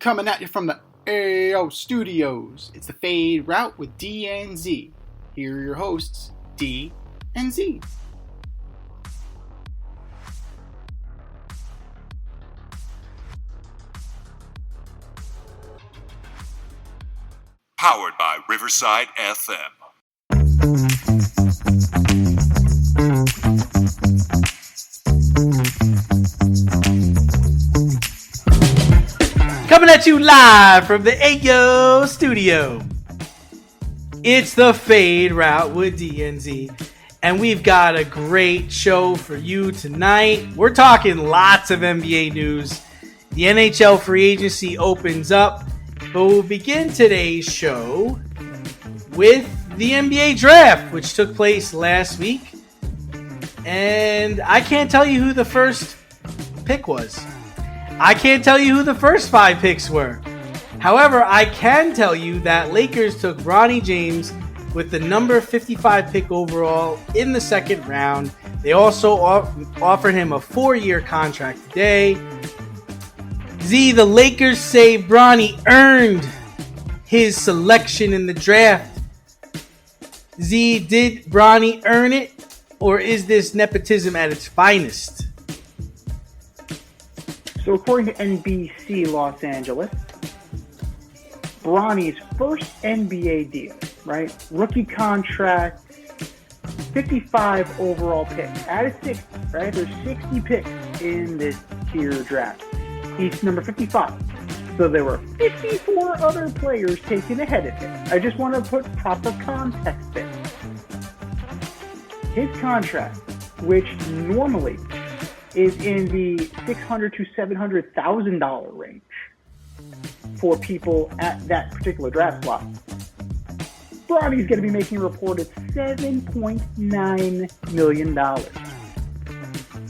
Coming at you from the AO Studios, it's the Fade Route with D and Z. Here are your hosts, D and Z. Powered by Riverside FM. Coming at you live from the AO Studio. It's the Fade Route with DNZ. And we've got a great show for you tonight. We're talking lots of NBA news. The NHL free agency opens up. But we'll begin today's show with the NBA draft, which took place last week. And I can't tell you who the first pick was. I can't tell you who the first 5 picks were. However, I can tell you that Lakers took Bronny James with the number 55 pick overall in the second round. They also offered him a 4-year contract today. Z, the Lakers say Bronny earned his selection in the draft. Z, did Bronny earn it, or is this nepotism at its finest? So according to NBC Los Angeles, Bronny's first NBA deal, right? Rookie contract, 55 overall pick. Out of 60, right? There's 60 picks in this tier draft. He's number 55. So there were 54 other players taken ahead of him. I just want to put proper context there. His contract, which normally is in the $600,000 to $700,000 range for people at that particular draft slot, Bronny's going to be making a reported $7.9 million.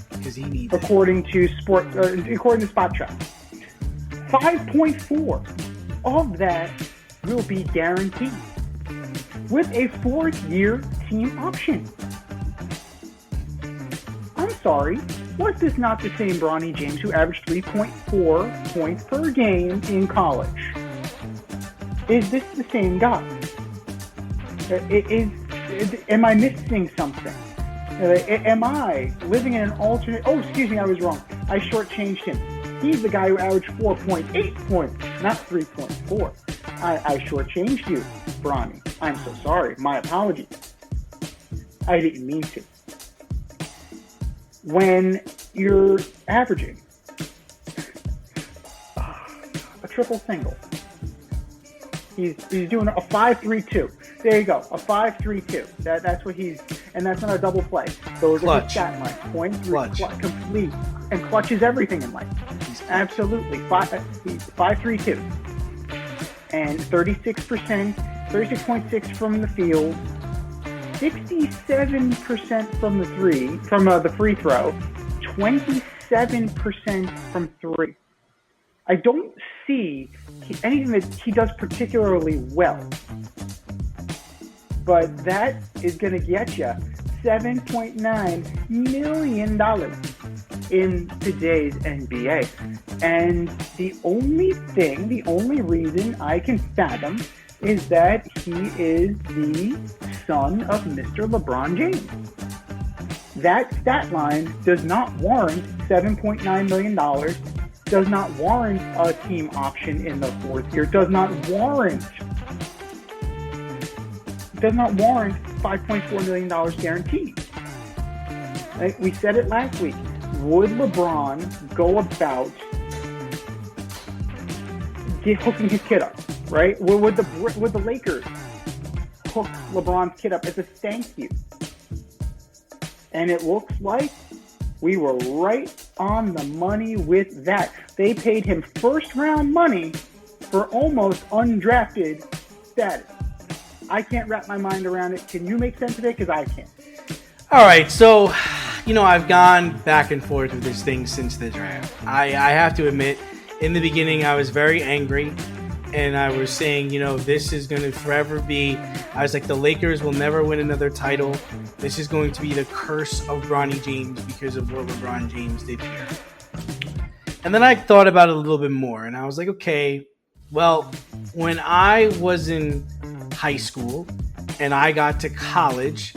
Because he needs according to Spot Track. 5.4 of that will be guaranteed with a 4-year team option. I'm sorry, was this not the same Bronny James who averaged 3.4 points per game in college? Is this the same guy? Am I missing something? Am I living in an alternate... Oh, excuse me, I was wrong. I shortchanged him. He's the guy who averaged 4.8 points, not 3.4. I shortchanged you, Bronny. I'm so sorry. My apologies. I didn't mean to. When you're averaging a triple single, he's doing a 5.32. There you go, a 5.32. That's what he's, and that's not a double play. Those are his stat lines. Points, complete, and clutch is everything in life. Absolutely, 5.32, and 36.6 from the field, 67% from the free throw, 27% from three. I don't see anything that he does particularly well. But that is going to get you $7.9 million in today's NBA. And the only reason I can fathom is that he is the son of Mr. LeBron James. That stat line does not warrant $7.9 million, does not warrant a team option in the 4th year, does not warrant $5.4 million guaranteed. Like we said it last week. Would LeBron go about hooking his kid up, right? Would the Lakers hook LeBron's kid up as a thank you? And it looks like we were right on the money with that. They paid him first-round money for almost undrafted status. I can't wrap my mind around it. Can you make sense of it? Because I can't. All right, so, I've gone back and forth with this thing since the draft. I have to admit, in the beginning, I was very angry, and I was saying, this is going to forever be, I was like, the Lakers will never win another title. This is going to be the curse of Bronny James because of what LeBron James did here. And then I thought about it a little bit more, and I was like, okay, well, when I was in high school and I got to college,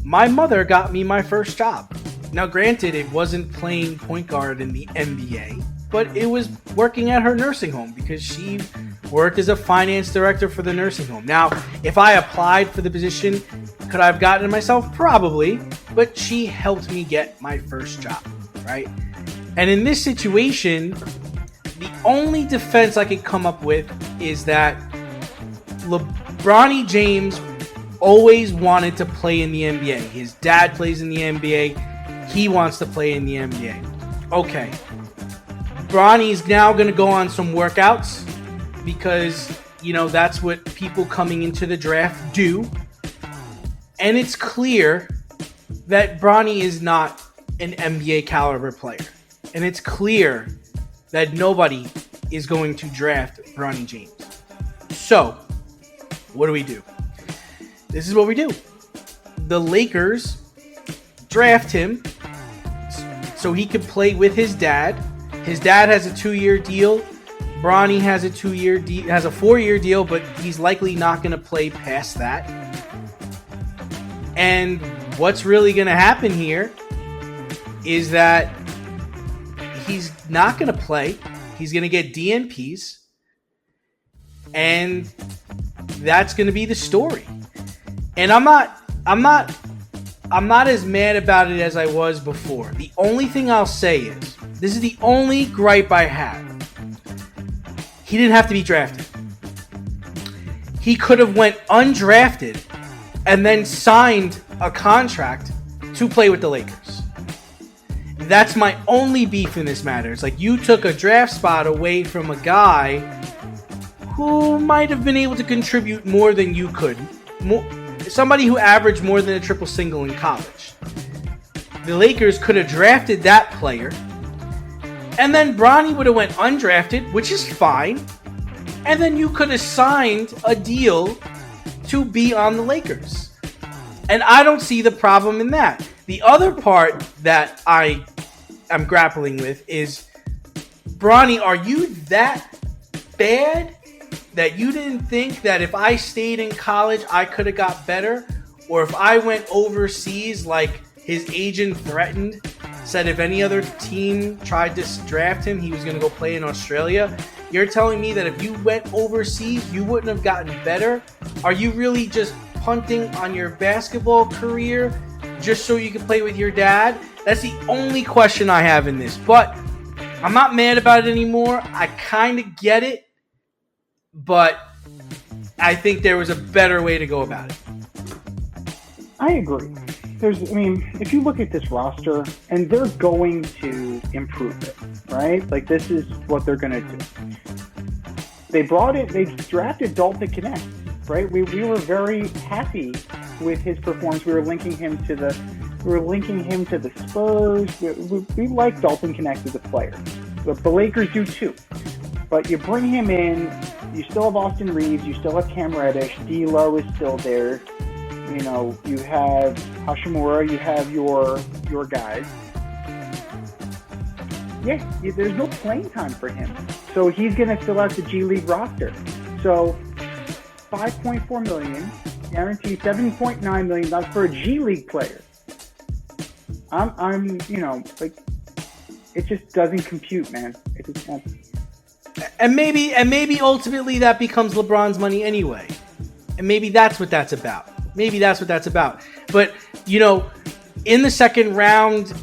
my mother got me my first job. Now, granted, it wasn't playing point guard in the NBA, but it was working at her nursing home because she worked as a finance director for the nursing home. Now, if I applied for the position, could I have gotten it myself? Probably, but she helped me get my first job, right? And in this situation, the only defense I could come up with is that Bronny James always wanted to play in the NBA. His dad plays in the NBA. He wants to play in the NBA. Okay. Bronny's now going to go on some workouts because, that's what people coming into the draft do. And it's clear that Bronny is not an NBA caliber player. And it's clear that nobody is going to draft Bronny James. So, what do? This is what we do. The Lakers draft him so he could play with his dad. His dad has a 2-year deal. Bronny has a 4-year deal, but he's likely not going to play past that. And what's really going to happen here is that he's not going to play. He's going to get DNPs. And that's going to be the story. And I'm not as mad about it as I was before. The only thing I'll say is, this is the only gripe I have. He didn't have to be drafted. He could have went undrafted and then signed a contract to play with the Lakers. That's my only beef in this matter. It's like you took a draft spot away from a guy who might have been able to contribute more than you could. Somebody who averaged more than a triple single in college. The Lakers could have drafted that player, and then Bronny would have went undrafted, which is fine, and then you could have signed a deal to be on the Lakers. And I don't see the problem in that. The other part that I am grappling with is, Bronny, are you that bad that you didn't think that if I stayed in college, I could have got better? Or if I went overseas like his agent threatened, said if any other team tried to draft him, he was going to go play in Australia? You're telling me that if you went overseas, you wouldn't have gotten better? Are you really just punting on your basketball career just so you can play with your dad? That's the only question I have in this. But I'm not mad about it anymore. I kind of get it. But I think there was a better way to go about it. I agree. If you look at this roster, and they're going to improve it, right? Like, this is what they're going to do. They drafted Dalton Connect, right? We were very happy with his performance. We were linking him to the Spurs. We like Dalton Connect as a player. The Lakers do too. But you bring him in, you still have Austin Reeves, you still have Cam Reddish, D'Lo is still there. You have Hashimura, you have your guys. Yeah, there's no playing time for him. So he's going to fill out the G League roster. So $5.4 million, guaranteed $7.9 million. That's for a G League player. It just doesn't compute, man. It just won't. And maybe ultimately that becomes LeBron's money anyway. And maybe that's what that's about. But, in the second round,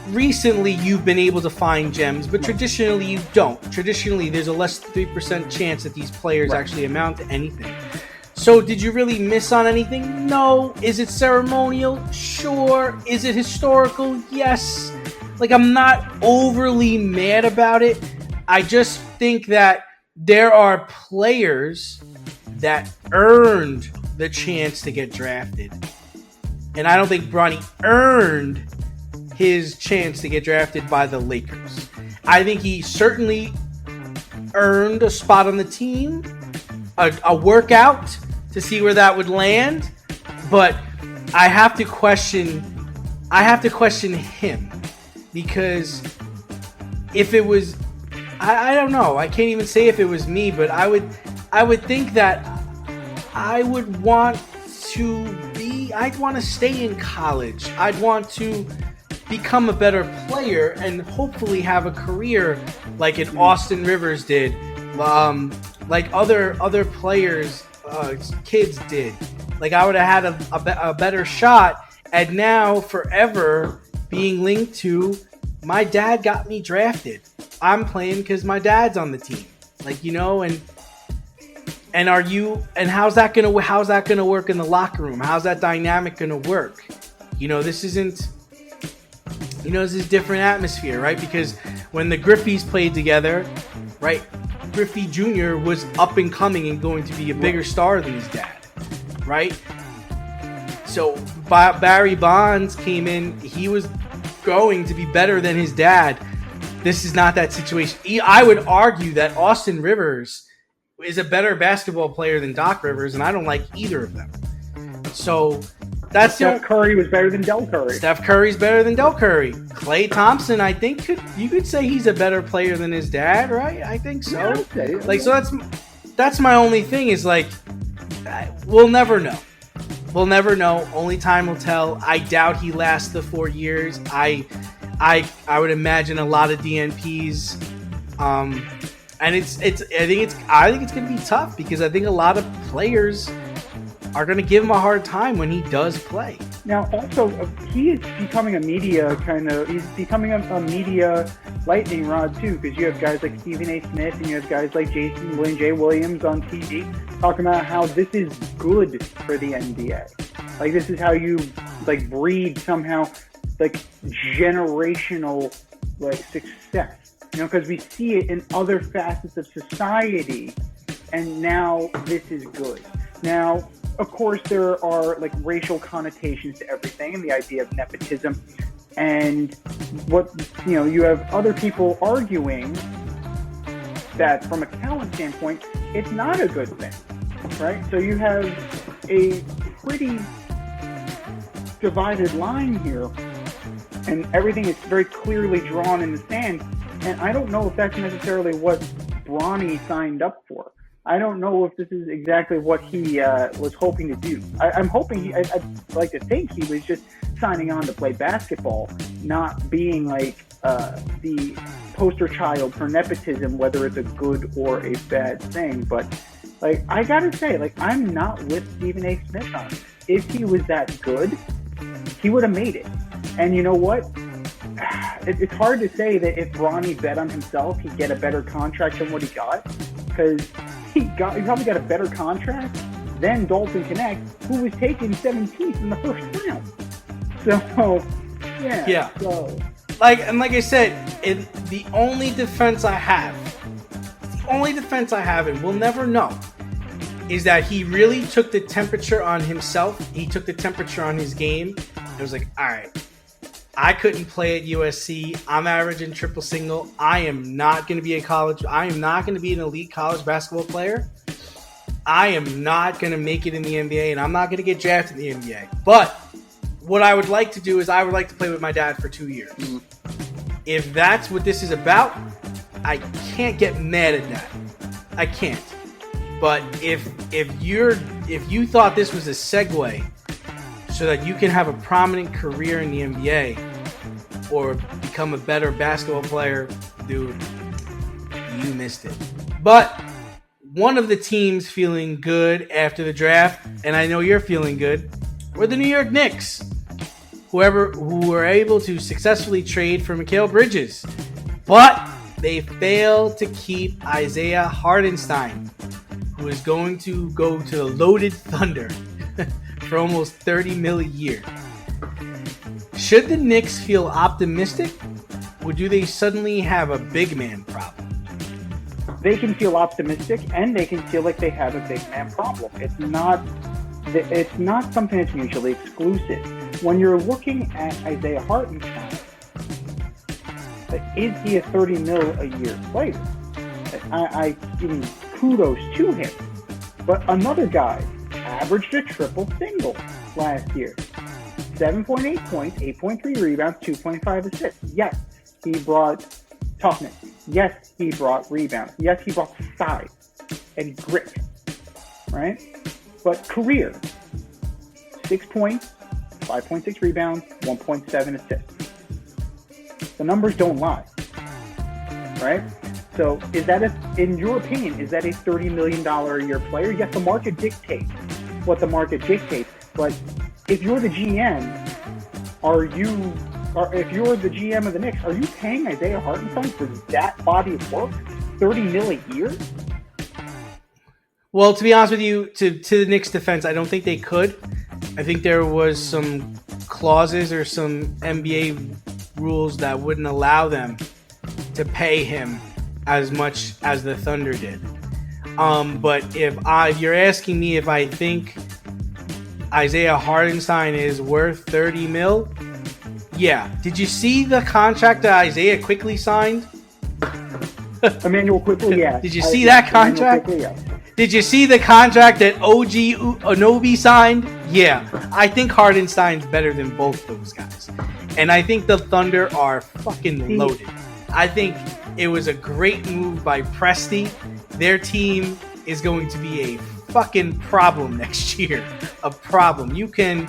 recently you've been able to find gems, but traditionally you don't. Traditionally, there's a less than 3% chance that these players actually amount to anything. So did you really miss on anything? No. Is it ceremonial? Sure. Is it historical? Yes. I'm not overly mad about it. I just think that there are players that earned the chance to get drafted. And I don't think Bronny earned his chance to get drafted by the Lakers. I think he certainly earned a spot on the team, a workout to see where that would land. But I have to question him, because if it was, I don't know. I can't even say if it was me, but I would think that I'd want to stay in college. I'd want to become a better player and hopefully have a career like an Austin Rivers did, like other players, kids did. Like I would have had a better shot. And now forever being linked to my dad got me drafted. I'm playing because my dad's on the team. Like, you know, and how's that gonna work in the locker room? How's that dynamic gonna work? You know, this is different atmosphere, right? Because when the Griffeys played together, right, Griffey Jr. was up and coming and going to be a bigger star than his dad, right? So Barry Bonds came in, he was going to be better than his dad. This is not that situation. I would argue that Austin Rivers is a better basketball player than Doc Rivers, and I don't like either of them. So that's Steph Curry was better than Del Curry. Steph Curry's better than Del Curry. Klay Thompson, I think you could say he's a better player than his dad, right? I think so. Yeah, I'd say it. Like, so that's my only thing is like, we'll never know. We'll never know. Only time will tell. I doubt he lasts the 4 years. I would imagine a lot of DNPs. And I think it's going to be tough because I think a lot of players are going to give him a hard time when he does play. Now, also, he is becoming a media he's becoming a media lightning rod, too, because you have guys like Stephen A. Smith and you have guys like Jay Williams on TV talking about how this is good for the NBA. Like, this is how you, like, breed somehow, like, generational, like, success. You know, because we see it in other facets of society, and now this is good. Now, of course, there are like racial connotations to everything and the idea of nepotism. And what, you know, you have other people arguing that from a talent standpoint, it's not a good thing, right? So you have a pretty divided line here, and everything is very clearly drawn in the sand. And I don't know if that's necessarily what Bronny signed up for. I don't know if this is exactly what he was hoping to do. I'm hoping I'd like to think he was just signing on to play basketball, not being like the poster child for nepotism, whether it's a good or a bad thing. But like, I gotta say, like, I'm not with Stephen A. Smith on it. If he was that good, he would have made it. And you know what? It's hard to say that if Bronny bet on himself, he'd get a better contract than what he got, because he probably got a better contract than Dalton Connect, who was taken 17th in the first round. So, yeah. So, like I said, the only defense I have, and we'll never know, is that he really took the temperature on himself. He took the temperature on his game. It was like, all right, I couldn't play at USC. I'm averaging triple single. I am not going to be I am not going to be an elite college basketball player. I am not going to make it in the NBA, and I'm not going to get drafted in the NBA. But what I would like to do is I would like to play with my dad for 2 years. Mm-hmm. If that's what this is about, I can't get mad at that. I can't. But if you thought this was a segue so that you can have a prominent career in the NBA or become a better basketball player, dude, you missed it. But one of the teams feeling good after the draft, and I know you're feeling good, were the New York Knicks, who were able to successfully trade for Mikal Bridges. But they failed to keep Isaiah Hartenstein, who is going to go to the loaded Thunder for almost $30 million a year. Should the Knicks feel optimistic, or do they suddenly have a big man problem? They can feel optimistic, and they can feel like they have a big man problem. It's not something that's mutually exclusive. When you're looking at Isaiah Hartenstein, is he a $30 million a year player? I give him kudos to him. But another guy averaged a triple single last year. 7.8 points, 8.3 rebounds, 2.5 assists. Yes, he brought toughness. Yes, he brought rebounds. Yes, he brought size and grit, right? But career, 6 points, 5.6 rebounds, 1.7 assists. The numbers don't lie, right? So is that, in your opinion, is that a $30 million a year player? Yes, the market dictates what the market dictates. But if you're the GM, if you're the GM of the Knicks, are you paying Isaiah Hartenstein for that body of work? $30 million a year? Well, to be honest with you, to the Knicks' defense, I don't think they could. I think there was some clauses or some NBA rules that wouldn't allow them to pay him as much as the Thunder did. But if you're asking me if I think Isaiah Hartenstein is worth $30 million, yeah. Did you see the contract that Isaiah quickly signed? Emmanuel Quickly, yeah. Did you see that contract? Quickly, yeah. Did you see the contract that OG Anunoby signed? Yeah. I think Hartenstein's better than both those guys. And I think the Thunder are fucking loaded. I think it was a great move by Presti. Their team is going to be a fucking problem next year. A problem. You could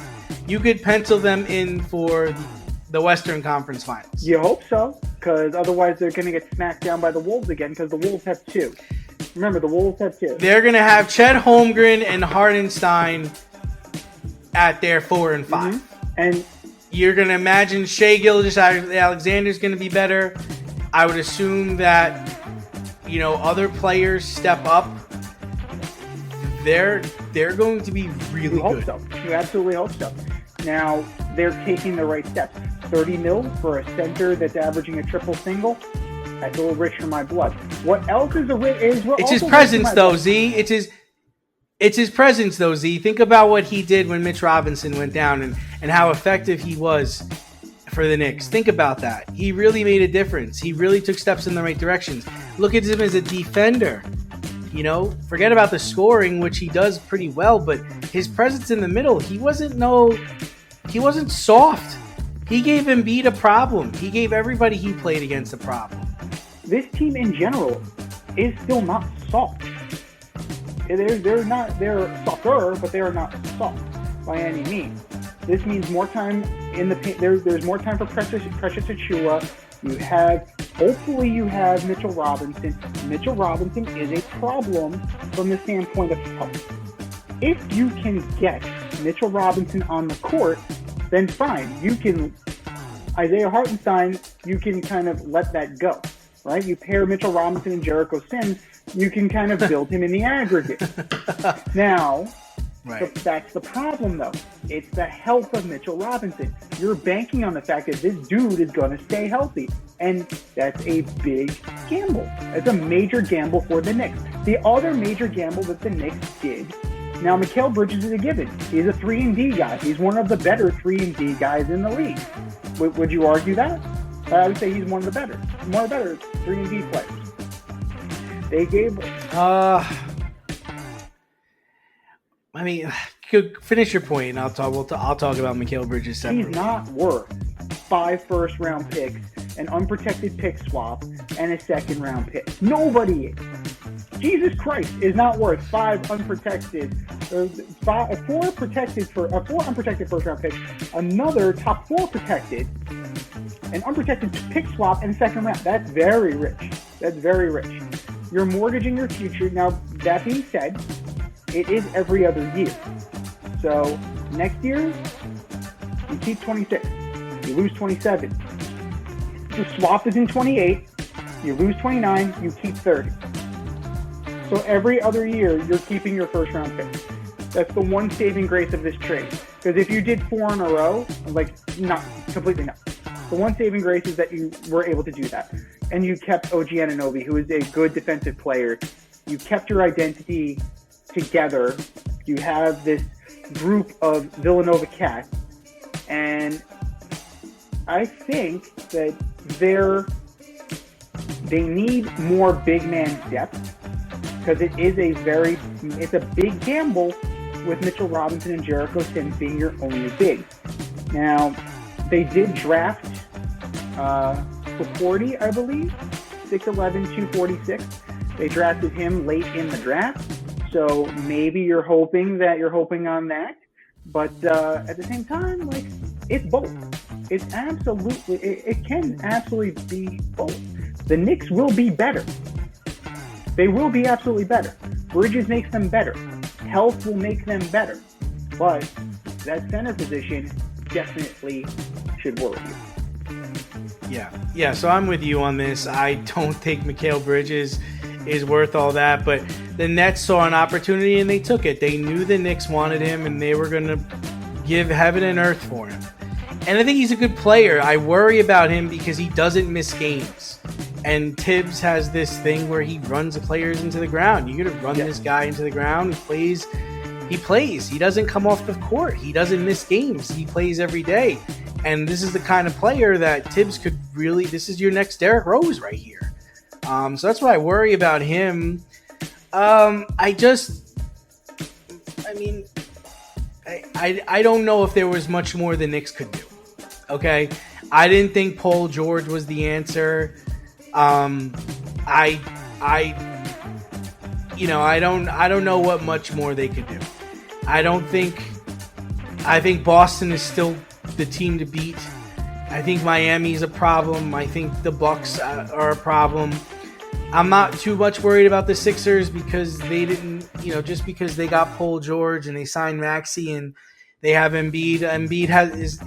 pencil them in for the Western Conference Finals. You hope so, because otherwise they're going to get smacked down by the Wolves again, because the Wolves have 2. Remember, the Wolves have 2. They're going to have Chet Holmgren and Hartenstein at their 4 and 5. Mm-hmm. And you're going to imagine Shai Gilgeous-Alexander's going to be better. I would assume that, other players step up. They're going to be really good. You hope so. You absolutely hope so. Now, they're taking the right steps. $30 million for a center that's averaging a triple single. That's a little rich for my blood. What else is It's his presence, though, Z. It's his presence, though, Z. Think about what he did when Mitch Robinson went down and how effective he was for the Knicks. Think about that. He really made a difference. He really took steps in the right directions. Look at him as a defender. Forget about the scoring, which he does pretty well, but his presence in the middle, he wasn't soft. He gave Embiid a problem. He gave everybody he played against a problem. This team in general is still not soft. They're softer, but they are not soft by any means. This means more time in the paint. There's more time for Precious Achiuwa. Hopefully you have Mitchell Robinson. Mitchell Robinson is a problem from the standpoint of health. If you can get Mitchell Robinson on the court, then fine. Isaiah Hartenstein, you can kind of let that go, right? You pair Mitchell Robinson and Jericho Sims, you can kind of build him in the aggregate. Now, right. That's the problem, though. It's the health of Mitchell Robinson. You're banking on the fact that this dude is going to stay healthy, and that's a big gamble. That's a major gamble for the Knicks. The other major gamble that the Knicks did, now Mikal Bridges is a given. He's a 3-and-D guy. He's one of the better 3-and-D guys in the league. Would you argue that? I would say he's one of the better 3-and-D players. They gave... finish your point, and I'll talk about Mikal Bridges separately. He's not worth 5 first-round picks, an unprotected pick swap, and a second-round pick. Nobody is. Jesus Christ is not worth 4 unprotected first-round picks, another top 4 protected, an unprotected pick swap, and a second round. That's very rich. You're mortgaging your future. Now, that being said, it is every other year. So next year, you keep 26. You lose 27. The swap is in 28. You lose 29. You keep 30. So every other year, you're keeping your first-round pick. That's the one saving grace of this trade. Because if you did 4 in a row, not completely not. The one saving grace is that you were able to do that. And you kept OG Anunoby, who is a good defensive player. You kept your identity together. You have this group of Villanova cats. And I think that they need more big man depth. Because it's a big gamble with Mitchell Robinson and Jericho Sims being your only big. Now, they did draft 6'40", I believe. 6'11", 246. They drafted him late in the draft. So maybe you're hoping on that. But at the same time, like, it's both. It can absolutely be both. The Knicks will be better. They will be absolutely better. Bridges makes them better. Health will make them better. But that center position definitely should worry you. Yeah. So I'm with you on this. I don't think Mikal Bridges is worth all that, but the Nets saw an opportunity and they took it. They knew the Knicks wanted him and they were going to give heaven and earth for him. And I think he's a good player. I worry about him because he doesn't miss games. And Tibbs has this thing where he runs the players into the ground. You're going to run this guy into the ground. He plays. He doesn't come off the court. He doesn't miss games. He plays every day. And this is the kind of player that Tibbs could really, this is your next Derrick Rose right here. So that's why I worry about him. I don't know if there was much more the Knicks could do. Okay. I didn't think Paul George was the answer. I don't know what much more they could do. I think Boston is still the team to beat. I think Miami's a problem. I think the Bucks are a problem. I'm not too much worried about the Sixers because they didn't, just because they got Paul George and they signed Maxey and they have Embiid. Embiid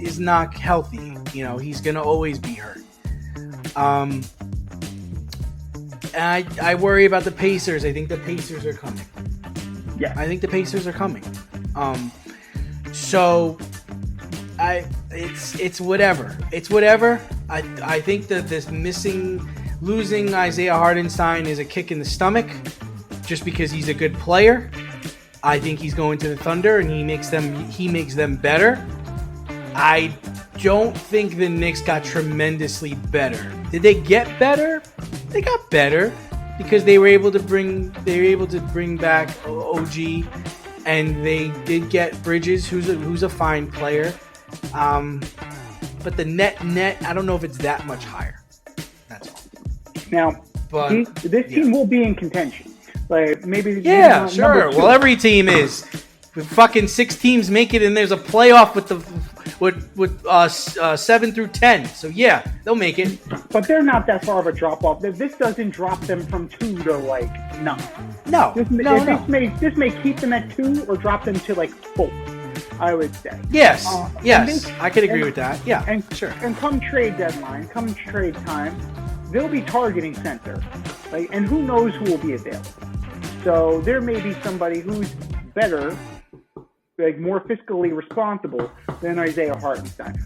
is not healthy. He's going to always be hurt. And I worry about the Pacers. I think the Pacers are coming. Yeah. I think the Pacers are coming. So it's whatever. It's whatever. I think that losing Isaiah Hartenstein is a kick in the stomach just because he's a good player. I think he's going to the Thunder and he makes them better. I don't think the Knicks got tremendously better. Did they get better? They got better because they were able to bring back OG, and they did get Bridges, who's a fine player. But the net, I don't know if it's that much higher. That's all. Now, this team will be in contention. Like maybe. Yeah, sure. Well, every team is. With fucking 6 teams make it, and there's a playoff with 7 through 10. So yeah, they'll make it. But they're not that far of a drop off. This doesn't drop them from 2 to 9. No. This may keep them at 2 or drop them to 4. I would say. Yes. I could agree with that. Yeah. And sure. And come trade deadline, come trade time, they'll be targeting center, and who knows who will be available. So there may be somebody who's better, more fiscally responsible than Isaiah Hartenstein.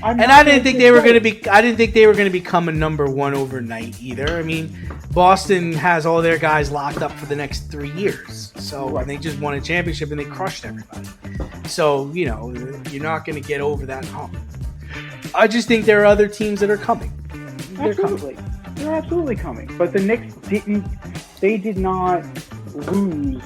I didn't think they were going to become a number 1 overnight either. I mean, Boston has all their guys locked up for the next 3 years. So and they just won a championship and they crushed everybody. So you're not going to get over that hump. I just think there are other teams that are coming. They're absolutely coming. But the Knicks did not lose.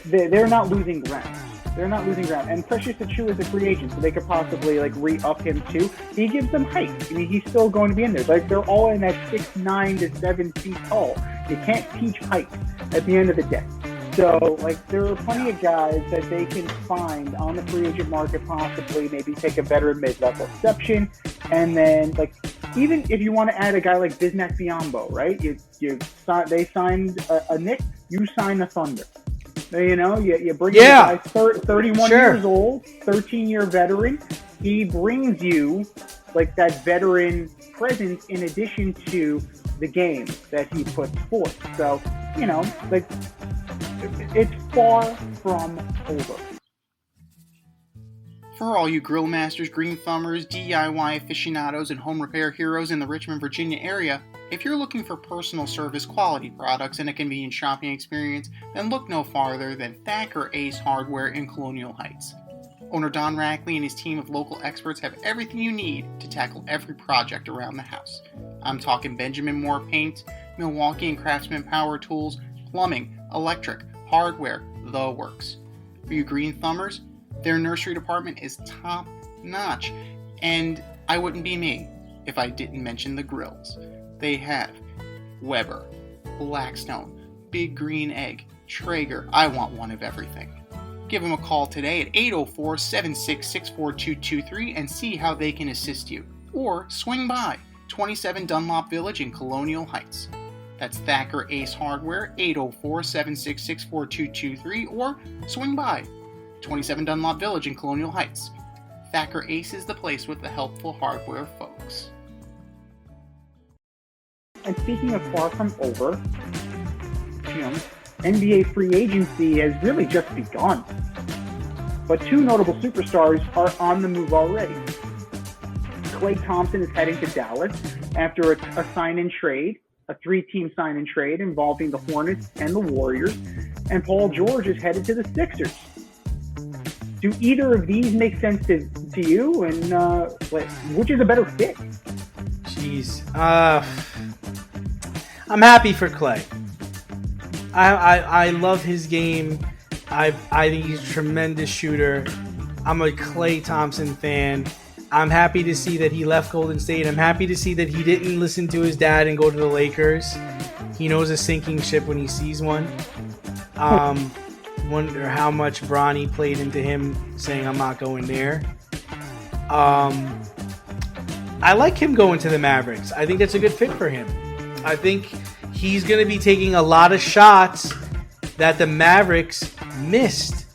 They're not losing ground. And Precious Achiuwa is a free agent, so they could possibly re-up him too. He gives them height. I mean, he's still going to be in there. They're all in that 6'9" to 7 feet tall. You can't teach height at the end of the day. So there are plenty of guys that they can find on the free agent market, possibly maybe take a veteran mid-level exception, and then even if you want to add a guy like Bismack Biyombo, right? They signed a Knicks, you sign the Thunder. You bring in a guy 31 years old, 13-year veteran. He brings you that veteran presence in addition to the game that he puts forth. So, it's far from over. For all you grill masters, green thumbers, DIY aficionados, and home repair heroes in the Richmond, Virginia area, if you're looking for personal service quality products and a convenient shopping experience, then look no farther than Thacker Ace Hardware in Colonial Heights. Owner Don Rackley and his team of local experts have everything you need to tackle every project around the house. I'm talking Benjamin Moore paint, Milwaukee and Craftsman power tools, plumbing, electric, hardware, the works. For you green thumbers, their nursery department is top notch, and I wouldn't be me if I didn't mention the grills. They have Weber, Blackstone, Big Green Egg, Traeger. I want one of everything. Give them a call today at 804-766-4223 and see how they can assist you. Or swing by 27 Dunlop Village in Colonial Heights. That's Thacker Ace Hardware, 804-766-4223, or swing by 27 Dunlop Village in Colonial Heights. Thacker Ace is the place with the helpful hardware folks. And speaking of far from over, NBA free agency has really just begun. But two notable superstars are on the move already. Klay Thompson is heading to Dallas after a sign-in trade, a three-team sign-in trade involving the Hornets and the Warriors, and Paul George is headed to the Sixers. Do either of these make sense to you, and which is a better fit? Jeez. I'm happy for Klay. I love his game. I think he's a tremendous shooter. I'm a Klay Thompson fan. I'm happy to see that he left Golden State. I'm happy to see that he didn't listen to his dad and go to the Lakers. He knows a sinking ship when he sees one. Wonder how much Bronny played into him saying, I'm not going there. I like him going to the Mavericks. I think that's a good fit for him. I think he's going to be taking a lot of shots that the Mavericks missed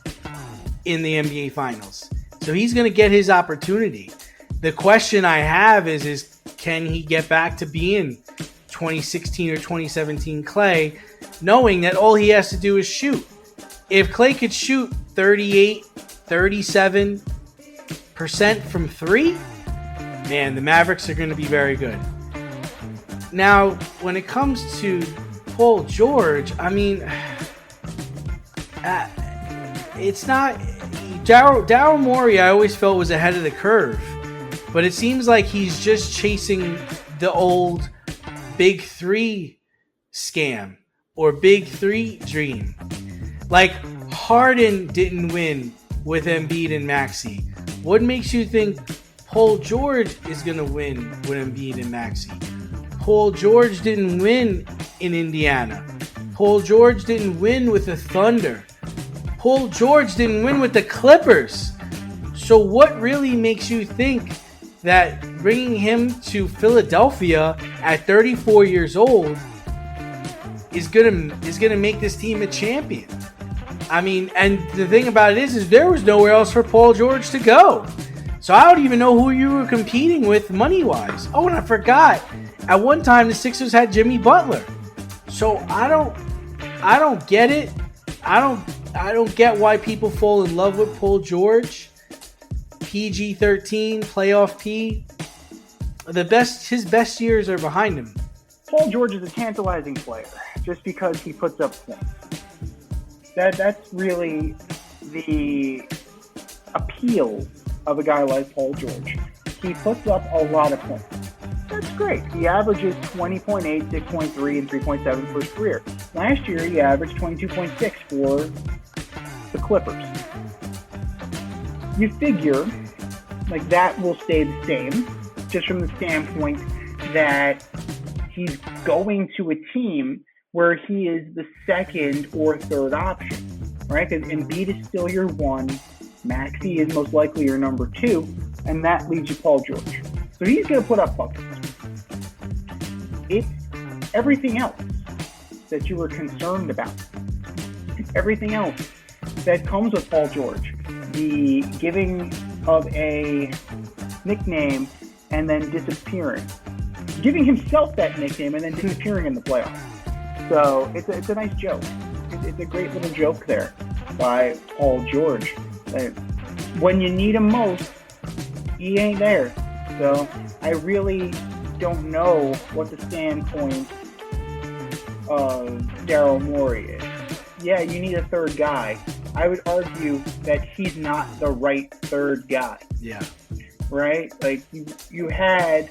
in the NBA Finals. So he's going to get his opportunity. The question I have is can he get back to being 2016 or 2017 Klay, knowing that all he has to do is shoot? If Klay could shoot 38, 37% from three, man, the Mavericks are going to be very good. Now, when it comes to Paul George, I mean, it's not... Daryl Morey, I always felt, was ahead of the curve. But it seems like he's just chasing the old Big Three scam or Big Three dream. Like, Harden didn't win with Embiid and Maxey. What makes you think Paul George is going to win with Embiid and Maxey? Paul George didn't win in Indiana. Paul George didn't win with the Thunder. Paul George didn't win with the Clippers. So what really makes you think that bringing him to Philadelphia at 34 years old is gonna make this team a champion? I mean, and the thing about it is there was nowhere else for Paul George to go. So I don't even know who you were competing with money-wise. Oh, and I forgot. At one time, the Sixers had Jimmy Butler. So I don't get it. I don't get why people fall in love with Paul George. PG-13, playoff P. His best years are behind him. Paul George is a tantalizing player just because he puts up points. That's really the appeal of a guy like Paul George. He puts up a lot of points. That's great. He averages 20.8, 6.3, and 3.7 for his career. Last year, he averaged 22.6 for the Clippers. You figure like that will stay the same, just from the standpoint that he's going to a team where he is the second or third option, right? Because Embiid is still your one, Maxey is most likely your number two, and that leaves you Paul George. So he's going to put up buckets. It's everything else that you were concerned about. Everything else that comes with Paul George. The giving of a nickname and then disappearing. Giving himself that nickname and then disappearing in the playoffs. So it's a nice joke. It's a great little joke there by Paul George. When you need him most, he ain't there. So I really don't know what the standpoint of Daryl Morey is. Yeah, you need a third guy. I would argue that he's not the right third guy. Yeah. Right? Like, you had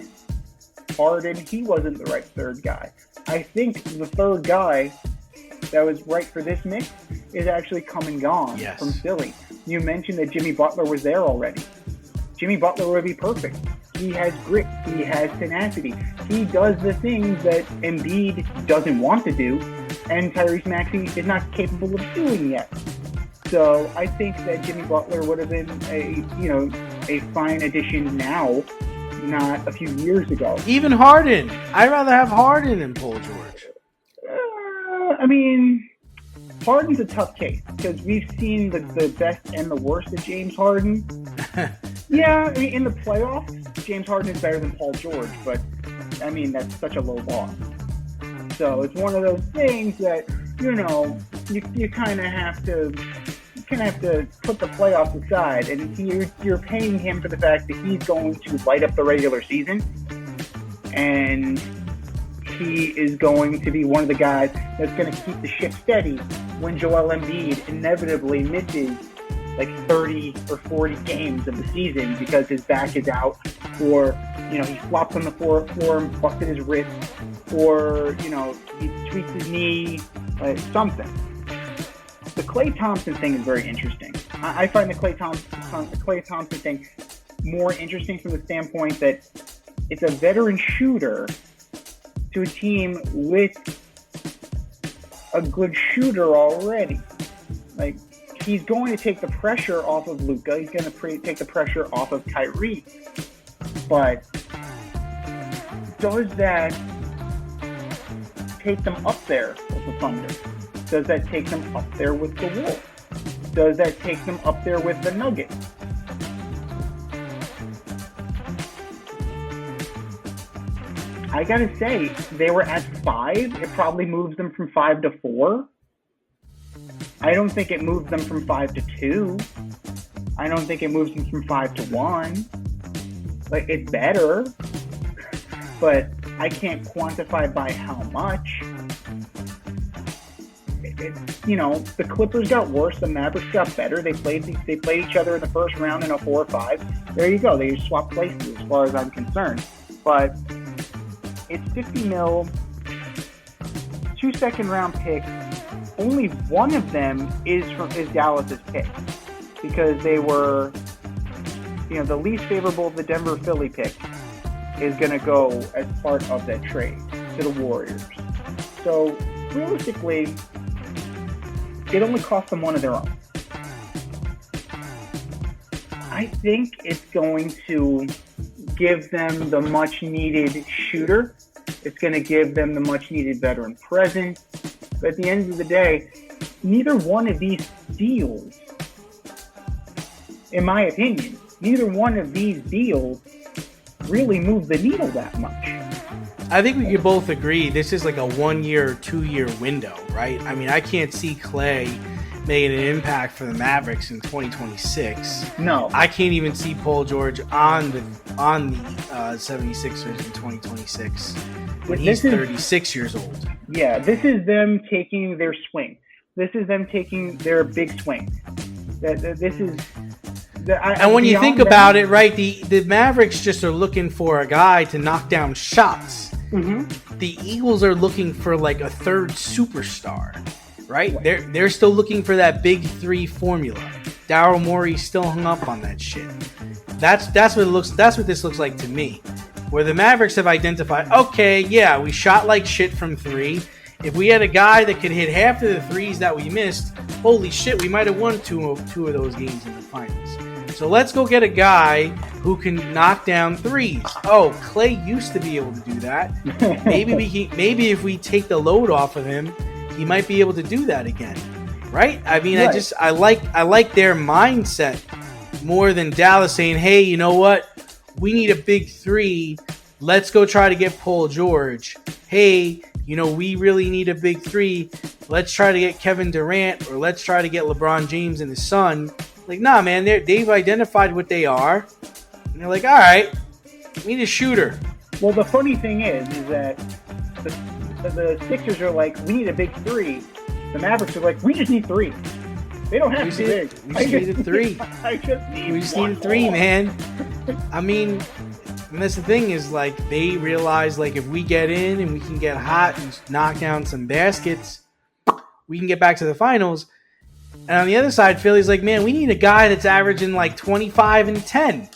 Harden, he wasn't the right third guy. I think the third guy that was right for this mix is actually come and gone from Philly. You mentioned that Jimmy Butler was there already. Jimmy Butler would be perfect. He has grit. He has tenacity. He does the things that Embiid doesn't want to do, and Tyrese Maxey is not capable of doing yet. So I think that Jimmy Butler would have been a fine addition now, not a few years ago. Even Harden. I'd rather have Harden than Paul George. I mean, Harden's a tough case because we've seen the best and the worst of James Harden. Yeah, I mean, in the playoffs, James Harden is better than Paul George, but I mean, that's such a low bar. So it's one of those things that, you kind of have to put the playoffs aside, and you're paying him for the fact that he's going to light up the regular season, and he is going to be one of the guys that's going to keep the ship steady when Joel Embiid inevitably misses like 30 or 40 games of the season because his back is out, or he flops on the floor and busted his wrist, or he tweaks his knee, something. The Klay Thompson thing is very interesting. I find the Klay Thompson thing more interesting from the standpoint that it's a veteran shooter to a team with a good shooter already. Like, he's going to take the pressure off of Luka. He's going to take the pressure off of Kyrie. But does that take them up there with the Thunder? Does that take them up there with the Wolves? Does that take them up there with the Nuggets? I gotta say, they were at 5. It probably moves them from 5 to 4. I don't think it moves them from 5 to 2. I don't think it moves them from 5 to 1. Like, it's better, but I can't quantify by how much. The Clippers got worse. The Mavericks got better. They played each other in the first round in a 4-5. There you go. They swapped places as far as I'm concerned. But it's $50 million, 2 second-round picks. Only one of them is Dallas's pick because they were, the least favorable of the Denver Philly pick is going to go as part of that trade to the Warriors. So realistically, it only cost them one of their own. I think it's going to give them the much-needed shooter. It's going to give them the much-needed veteran presence. But at the end of the day, neither one of these deals, in my opinion, really move the needle that much. I think we could both agree this is like a 1 year or 2 year window, right? I mean, I can't see Klay making an impact for the Mavericks in 2026. No. I can't even see Paul George on the 76ers in 2026 when he's 36 years old. Yeah, this is them taking their swing. This is them taking their big swing. And when you think about it, right, the Mavericks just are looking for a guy to knock down shots. Mm-hmm. The Eagles are looking for like a third superstar, right? They're still looking for that big 3 formula. Daryl Morey's still hung up on that shit. That's what it looks. That's what this looks like to me. Where the Mavericks have identified, okay, yeah, we shot like shit from 3. If we had a guy that could hit half of the threes that we missed, holy shit, we might have won two of those games in the finals. So let's go get a guy who can knock down threes. Oh, Klay used to be able to do that. Maybe if we take the load off of him, he might be able to do that again, right? I mean, right. I like their mindset more than Dallas saying, hey, you know what? We need a big 3. Let's go try to get Paul George. Hey, we really need a big 3. Let's try to get Kevin Durant, or let's try to get LeBron James and his son. Like, nah, man, they've identified what they are. And they're like, all right, we need a shooter. Well, the funny thing is that the Sixers are like, we need a big 3. The Mavericks are like, we just need 3. They don't have to be big. We just need a 3. We just need a 3, man. I mean, and that's the thing is, like, they realize, like, if we get in and we can get hot and knock down some baskets, we can get back to the finals. And on the other side, Philly's like, man, we need a guy that's averaging like 25 and 10.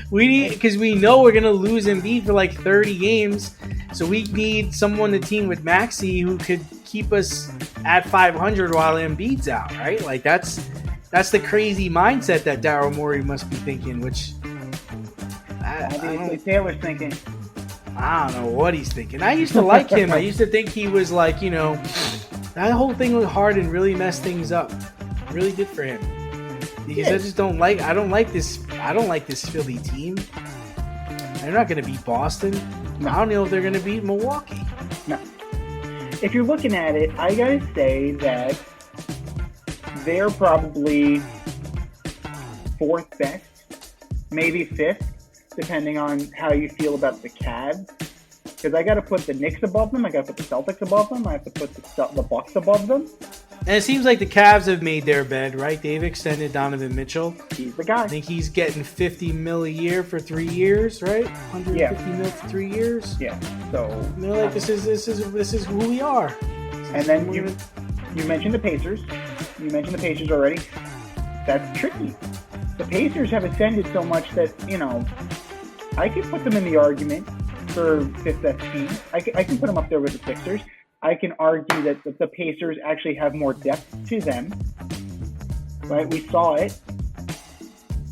We need, because we know we're gonna lose Embiid for like 30 games, so we need someone to team with Maxey who could keep us at 500 while Embiid's out, right? Like that's the crazy mindset that Daryl Morey must be thinking, which Obviously Taylor's thinking. I don't know what he's thinking. I used to like him. I used to think he was like, that whole thing with Harden really messed things up. Really did for him. Because I just don't like this Philly team. They're not going to beat Boston. No. I don't know if they're going to beat Milwaukee. No. If you're looking at it, I gotta say that they're probably fourth best, maybe fifth, depending on how you feel about the Cavs. Because I got to put the Knicks above them. I got to put the Celtics above them. I have to put the Bucks above them. And it seems like the Cavs have made their bed, right? They've extended Donovan Mitchell. He's the guy. I think he's getting $50 million a year for 3 years, right? $150 million for 3 years. Yeah. So they're like, this is who we are. And then you mentioned the Pacers. You mentioned the Pacers already. That's tricky. The Pacers have ascended so much that I could put them in the argument for fifth best team. I can put them up there with the Sixers. I can argue that the Pacers actually have more depth to them. Right? We saw it.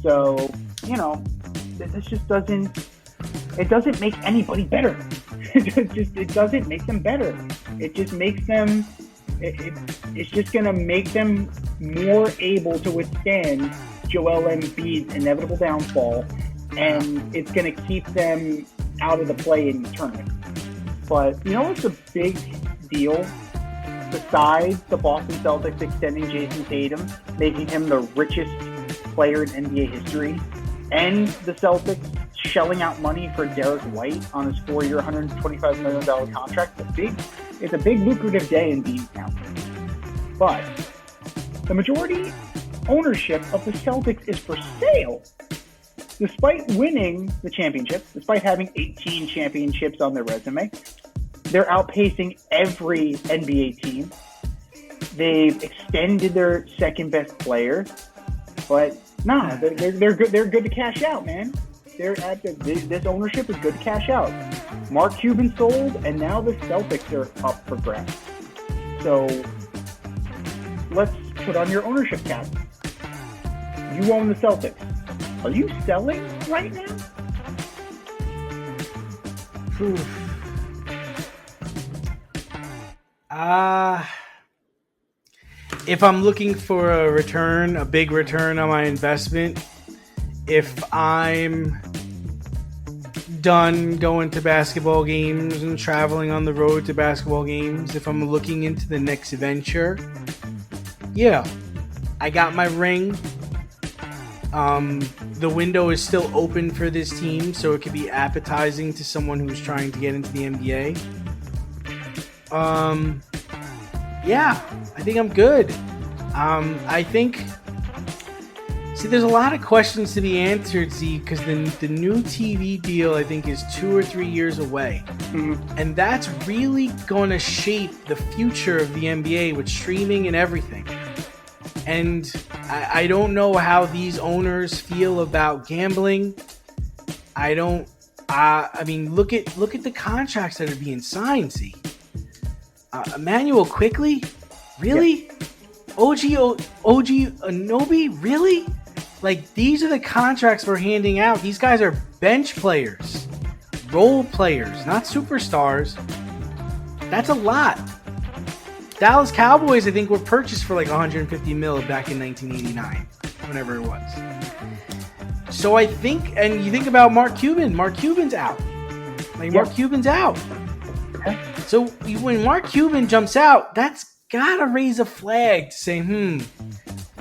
So, this just doesn't make anybody better. It doesn't make them better. It just makes them, it's just going to make them more able to withstand Joel Embiid's inevitable downfall, and it's going to keep them out of the play-in tournament. But what's a big deal besides the Boston Celtics extending Jason Tatum, making him the richest player in NBA history, and the Celtics shelling out money for Derek White on his 4-year, $125 million contract? It's a big lucrative day in Bean County. But the majority ownership of the Celtics is for sale. Despite winning the championship, despite having 18 championships on their resume, they're outpacing every NBA team. They've extended their second best player, but they're good. They're good to cash out, man. This ownership is good to cash out. Mark Cuban sold, and now the Celtics are up for grabs. So let's put on your ownership cap. You own the Celtics. Are you selling right now? If I'm looking for a big return on my investment, if I'm done going to basketball games and traveling on the road to basketball games, if I'm looking into the next venture, I got my ring. The window is still open for this team, so it could be appetizing to someone who's trying to get into the NBA. I think I'm good. I think... See, there's a lot of questions to be answered, Z, because the new TV deal, I think, is 2 or 3 years away. Mm-hmm. And that's really going to shape the future of the NBA with streaming and everything. And I don't know how these owners feel about gambling. I mean, look at the contracts that are being signed, Z. Emmanuel Quickly? Really? Yep. OG Anunoby? Really? Like, these are the contracts we're handing out. These guys are bench players, role players, not superstars. That's a lot. Dallas Cowboys, I think, were purchased for like $150 million back in 1989, whenever it was. So I think, and you think about Mark Cuban. Mark Cuban's out. Mark Cuban's out. So when Mark Cuban jumps out, that's gotta raise a flag to say,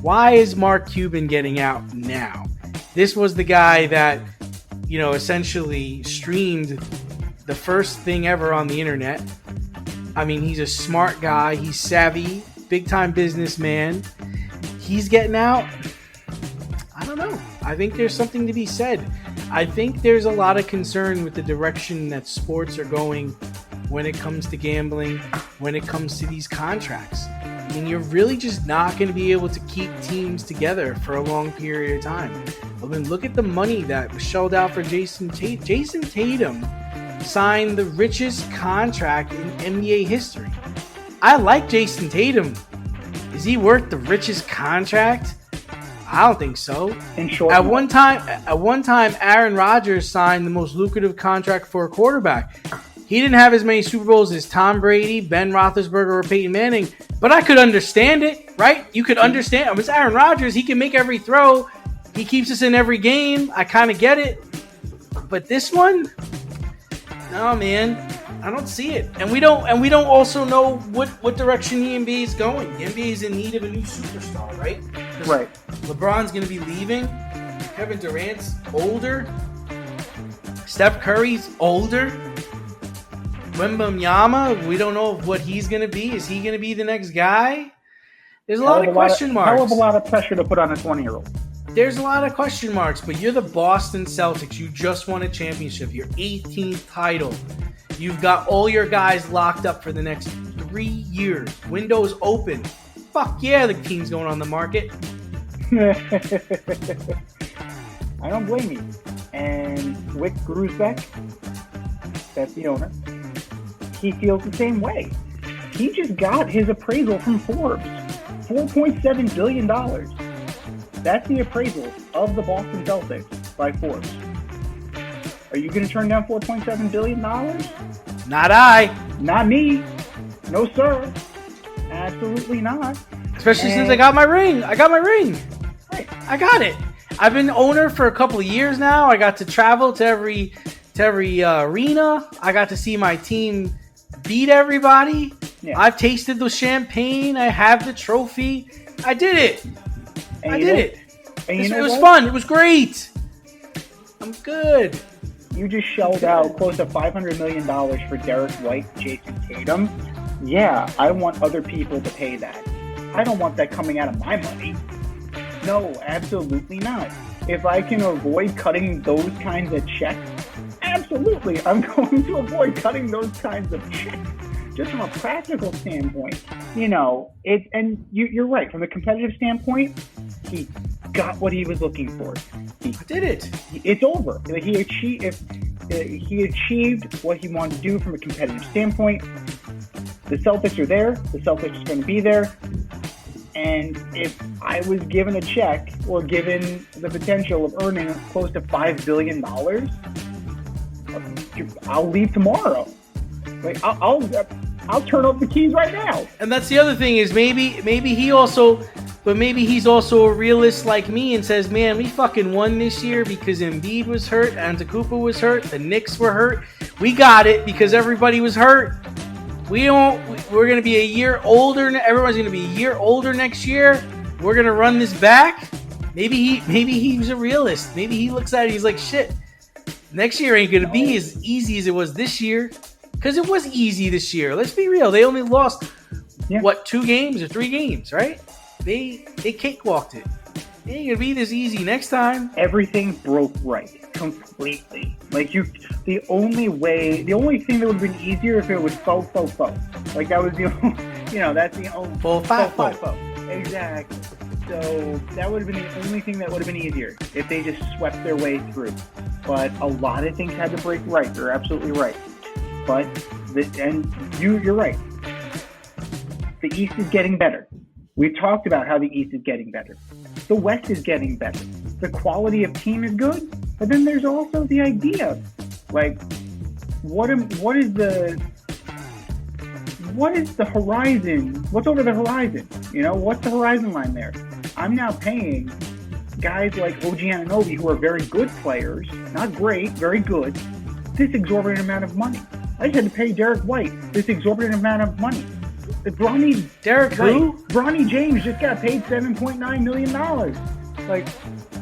why is Mark Cuban getting out now? This was the guy that, essentially streamed the first thing ever on the internet. I mean, he's a smart guy. He's savvy, big-time businessman. He's getting out. I don't know. I think there's something to be said. I think there's a lot of concern with the direction that sports are going when it comes to gambling, when it comes to these contracts. and you're really just not going to be able to keep teams together for a long period of time. I mean, look at the money that was shelled out for Jason Tatum. Jason Tatum signed the richest contract in NBA history. I like Jason Tatum. Is he worth the richest contract? I don't think so. In short, At one time, Aaron Rodgers signed the most lucrative contract for a quarterback. He didn't have as many Super Bowls as Tom Brady, Ben Roethlisberger, or Peyton Manning, but I could understand it, right? You could understand. It was Aaron Rodgers. He can make every throw. He keeps us in every game. I kind of get it. But this one, no, man, I don't see it. And we don't also know what direction the NBA is going. The NBA is in need of a new superstar, right? right. LeBron's going to be leaving. Kevin Durant's older. Steph Curry's older. Wembanyama, we don't know what he's going to be. Is he going to be the next guy? There's a lot of question marks. Hell of a lot of pressure to put on a 20-year-old. There's a lot of question marks, but you're the Boston Celtics. You just won a championship. Your 18th title. You've got all your guys locked up for the next 3 years. Windows open. Fuck yeah, the team's going on the market. I don't blame you. And Wick Gruzbeck, that's the owner, he feels the same way. He just got his appraisal from Forbes. $4.7 billion. That's the appraisal of the Boston Celtics by Forbes. Are you going to turn down $4.7 billion? Not I. Not me. No, sir. Absolutely not. Especially since I got my ring. I got my ring. Right. I got it. I've been owner for a couple of years now. I got to travel to every arena. I got to see my team beat everybody. Yeah. I've tasted the champagne. I have the trophy. I did it. And I did it. And It was fun. It was great. I'm good. You just shelled out close to $500 million for Derek White, Jason Tatum. Yeah, I want other people to pay that. I don't want that coming out of my money. No, absolutely not. If I can avoid cutting those kinds of checks, absolutely, I'm going to avoid cutting those kinds of checks. Just from a practical standpoint, and you're right. From a competitive standpoint, he got what he was looking for. He did it. It's over. He achieved what he wanted to do from a competitive standpoint. The Celtics are there. The Celtics are going to be there. And if I was given a check or given the potential of earning close to $5 billion, I'll leave tomorrow. Like I'll turn over the keys right now. And that's the other thing is maybe he's also a realist like me and says, man, we fucking won this year because Embiid was hurt, Antetokounmpo was hurt, the Knicks were hurt. We got it because everybody was hurt. We're going to be a year older. Everyone's going to be a year older next year. We're going to run this back. Maybe he's a realist. Maybe he looks at it. He's like, shit, next year ain't going to be as easy as it was this year. Because it was easy this year. Let's be real. They only lost, 2 games or 3 games, right? They cakewalked it. It ain't going to be this easy next time. Everything broke right. Completely. Like the only thing that would have been easier if it was faux. Like that was the only, that's the only. Faux. Exactly. So that would have been the only thing that would have been easier if they just swept their way through. But a lot of things had to break right. You're absolutely right. But you're right. The East is getting better. We talked about how the East is getting better. The West is getting better. The quality of team is good, but then there's also the idea, like, what is the horizon? What's over the horizon? What's the horizon line there? I'm now paying guys like OG Anunoby, who are very good players, not great, very good, this exorbitant amount of money. I just had to pay Derek White this exorbitant amount of money. Bronny James just got paid $7.9 million. Like,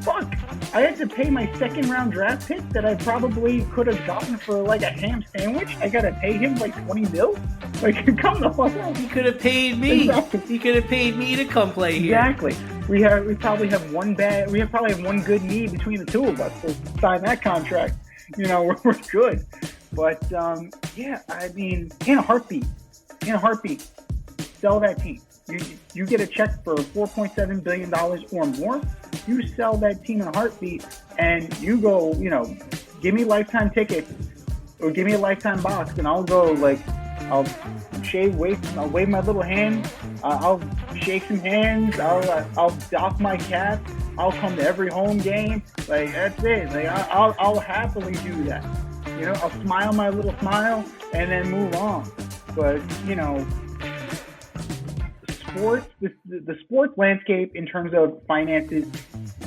fuck. I had to pay my second round draft pick that I probably could have gotten for like a ham sandwich. I gotta pay him like $20 million. Like, come the fuck out. He could have paid me. Exactly. He could have paid me to come play here. Exactly. We probably have one good knee between the two of us to sign that contract. We're good. But I mean, in a heartbeat, sell that team. You get a check for $4.7 billion or more, you sell that team in a heartbeat, and you go, give me lifetime tickets or give me a lifetime box, and I'll go, I'll wave my little hand, I'll shake some hands, I'll doff my cap, I'll come to every home game. That's it. I'll happily do that. I'll smile my little smile and then move on. But, the sports landscape in terms of finances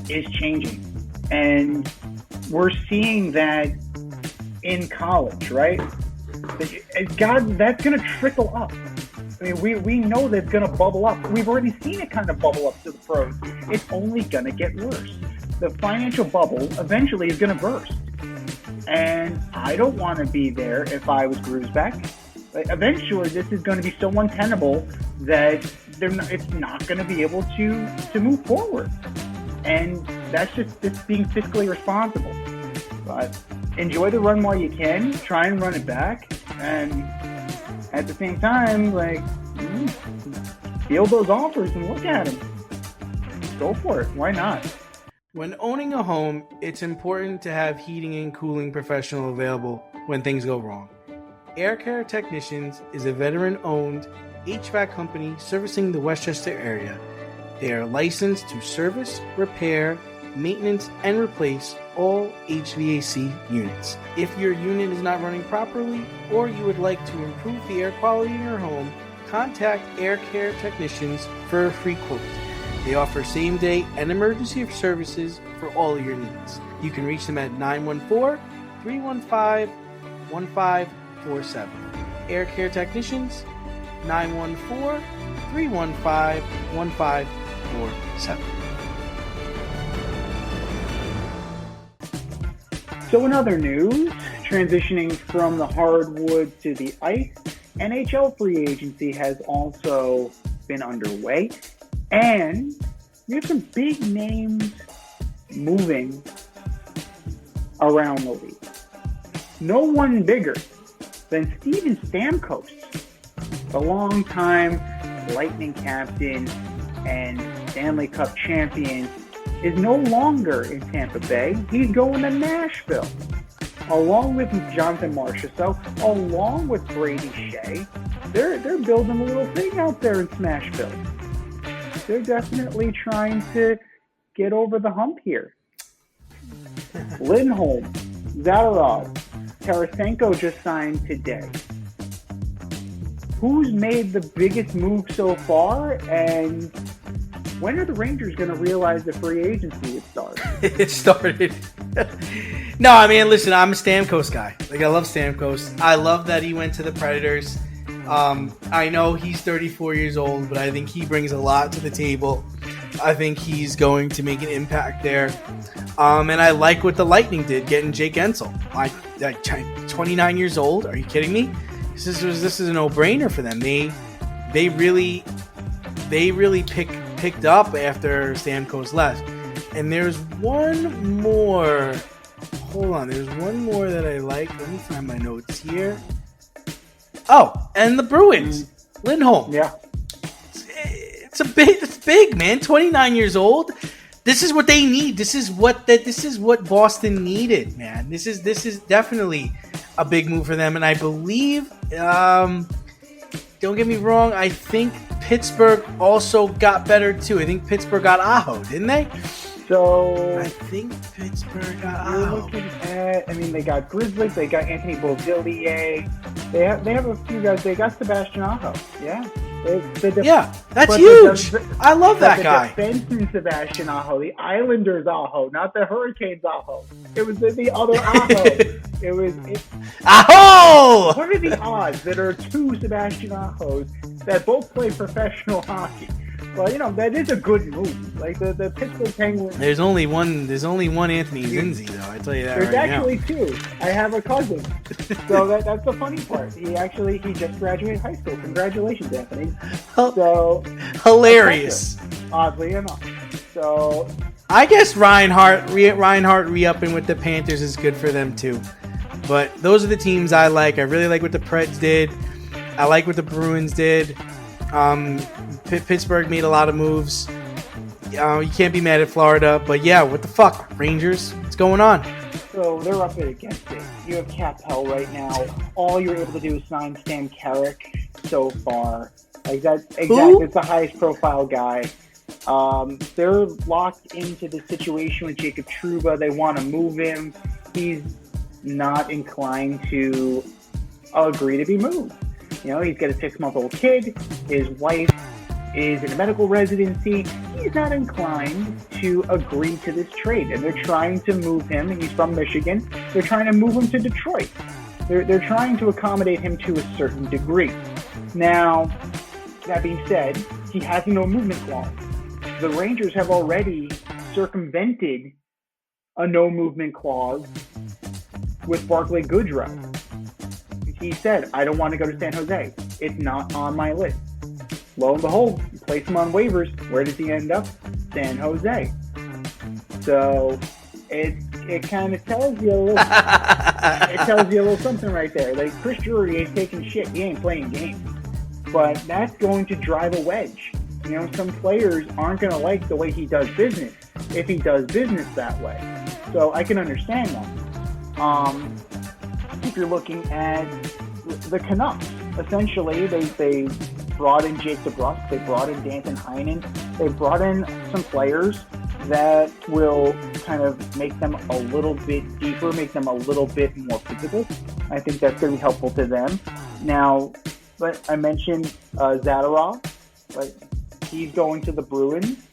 is changing. And we're seeing that in college, right? That's going to trickle up. I mean, we know that's going to bubble up. We've already seen it kind of bubble up to the pros. It's only going to get worse. The financial bubble eventually is going to burst. And I don't want to be there if I was Gruzbeck. Eventually, this is going to be so untenable that it's not going to be able to move forward. And that's just being fiscally responsible. But enjoy the run while you can. Try and run it back. And at the same time, field those offers and look at them. Go for it. Why not? When owning a home, it's important to have heating and cooling professional available when things go wrong. Air Care Technicians is a veteran-owned HVAC company servicing the Westchester area. They are licensed to service, repair, maintenance, and replace all HVAC units. If your unit is not running properly or you would like to improve the air quality in your home, contact Air Care Technicians for a free quote. They offer same-day and emergency services for all of your needs. You can reach them at 914-315-1547. Air Care Technicians, 914-315-1547. So in other news, transitioning from the hardwood to the ice, NHL free agency has also been underway. And we have some big names moving around the league. No one bigger than Steven Stamkos, the longtime Lightning captain and Stanley Cup champion, is no longer in Tampa Bay. He's going to Nashville, along with Jonathan Marchessault, along with Brady Shea. They're building a little thing out there in Smashville. They're definitely trying to get over the hump here. Lindholm, Zadorov, Tarasenko just signed today. Who's made the biggest move so far, and when are the Rangers going to realize the free agency has started? It started. No, I mean, listen, I'm a Stamkos guy. I love Stamkos. I love that he went to the Predators. I know he's 34 years old, but I think he brings a lot to the table. I think he's going to make an impact there. And I like what the Lightning did, getting Jake Ensel. 29 years old. Are you kidding me? This is a no-brainer for them. They really picked up after Stamkos left. And there's one more. Hold on. There's one more that I like. Let me find my notes here. Oh, and the Bruins. Lindholm. Yeah. It's big, man. 29 years old. This is what they need. This is what Boston needed, man. This is definitely a big move for them. And I believe, don't get me wrong, I think Pittsburgh also got better too. I think Pittsburgh got Aho, didn't they? So I think Pittsburgh got you're Aho. looking at, they got Grizzlies, they got Anthony Beauvillier, they have a few guys. They got Sebastian Aho. Yeah. That's huge. I love that guy. The defenseman Sebastian Aho, the Islanders Aho, not the Hurricanes Aho. It was the other Aho. Aho! What are the odds that there are two Sebastian Ahos that both play professional hockey? Well, that is a good move. Like the Pittsburgh Penguins. There's only one Anthony Zinzi, though. I tell you that. There's right actually now. two. I have a cousin. So that's the funny part. He just graduated high school. Congratulations, Anthony. So hilarious. Oddly enough. So I guess Reinhart re-upping with the Panthers is good for them too. But those are the teams I like. I really like what the Preds did. I like what the Bruins did. Pittsburgh made a lot of moves. You can't be mad at Florida, but yeah, what the fuck, Rangers? What's going on? So they're up against it. You have cap hell right now. All you're able to do is sign Stan Carrick so far. Like that's exactly, it's the highest profile guy. They're locked into the situation with Jacob Trouba. They want to move him. He's not inclined to agree to be moved. You know, he's got a 6-month-old kid. His wife is in a medical residency. He's not inclined to agree to this trade, and they're trying to move him. And he's from Michigan. They're trying to move him to Detroit. They're trying to accommodate him to a certain degree. Now, that being said, he has no movement clause. The Rangers have already circumvented a no movement clause with Barclay Goodrow. He said, I don't want to go to San Jose. It's not on my list. Lo and behold, you place him on waivers. Where does he end up? San Jose. So it kind of tells you a little. It tells you a little something right there. Like Chris Drury ain't taking shit. He ain't playing games. But that's going to drive a wedge. You know, some players aren't going to like the way he does business if he does business that way. So I can understand that. If you're looking at the Canucks, essentially they brought in Jake DeBrusk, they brought in Danton Heinen, they brought in some players that will kind of make them a little bit deeper, make them a little bit more physical. I think that's going to be helpful to them. Now, but I mentioned Zadorov, but he's going to the Bruins.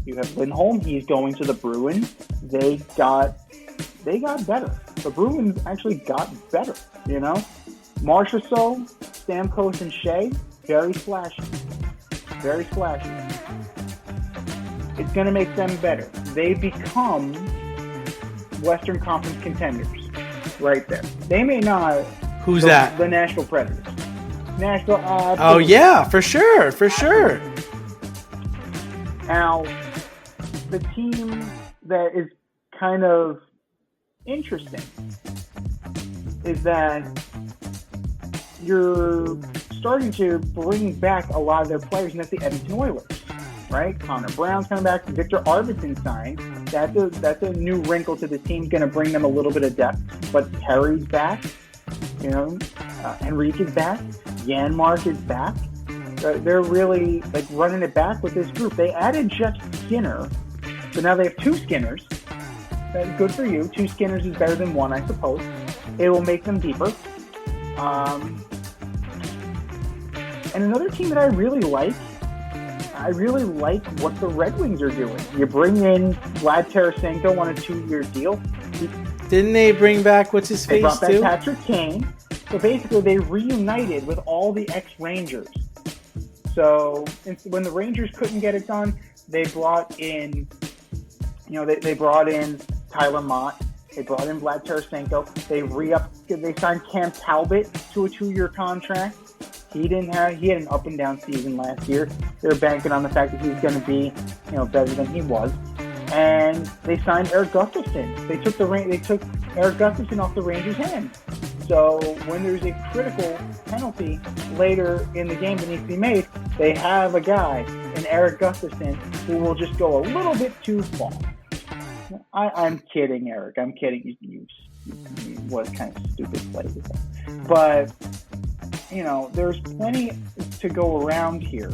You have Lindholm, he's going to the Bruins. They got better. The Bruins actually got better, you know? Marchessault, Stamkos, and Shea, very flashy. Very flashy. It's going to make them better. They become Western Conference contenders right there. They may not... Who's that? The Nashville Predators. Nashville... oh, yeah, for sure, for sure. Now, the team that is kind of interesting is that you're starting to bring back a lot of their players, and that's the Edmonton Oilers, right? Connor Brown's coming back. Victor Arvidsson signed. That's a new wrinkle to the team, going to bring them a little bit of depth. But Terry's back, you know, Henrique is back, Janmark is back. They're really like running it back with this group. They added Jeff Skinner, so now they have 2 Skinners. That's good for you. 2 Skinners is better than 1, I suppose. It will make them deeper. And another team that I really like what the Red Wings are doing. You bring in Vlad Tarasenko on a 2-year deal. Didn't they bring back what's-his-face, They brought back too? Patrick Kane. So basically, they reunited with all the ex-Rangers. So when the Rangers couldn't get it done, they brought in, you know, they brought in Tyler Mott. They brought in Vlad Tarasenko. They signed Cam Talbot to a 2-year contract. He had an up and down season last year. They're banking on the fact that he's going to be, you know, better than he was. And they signed Eric Gustafsson. They took Eric Gustafsson off the Rangers' hands. So when there's a critical penalty later in the game that needs to be made, they have a guy in Eric Gustafsson who will just go a little bit too far. I'm kidding, Eric. I'm kidding. You what kind of stupid play is that? But, you know, there's plenty to go around here.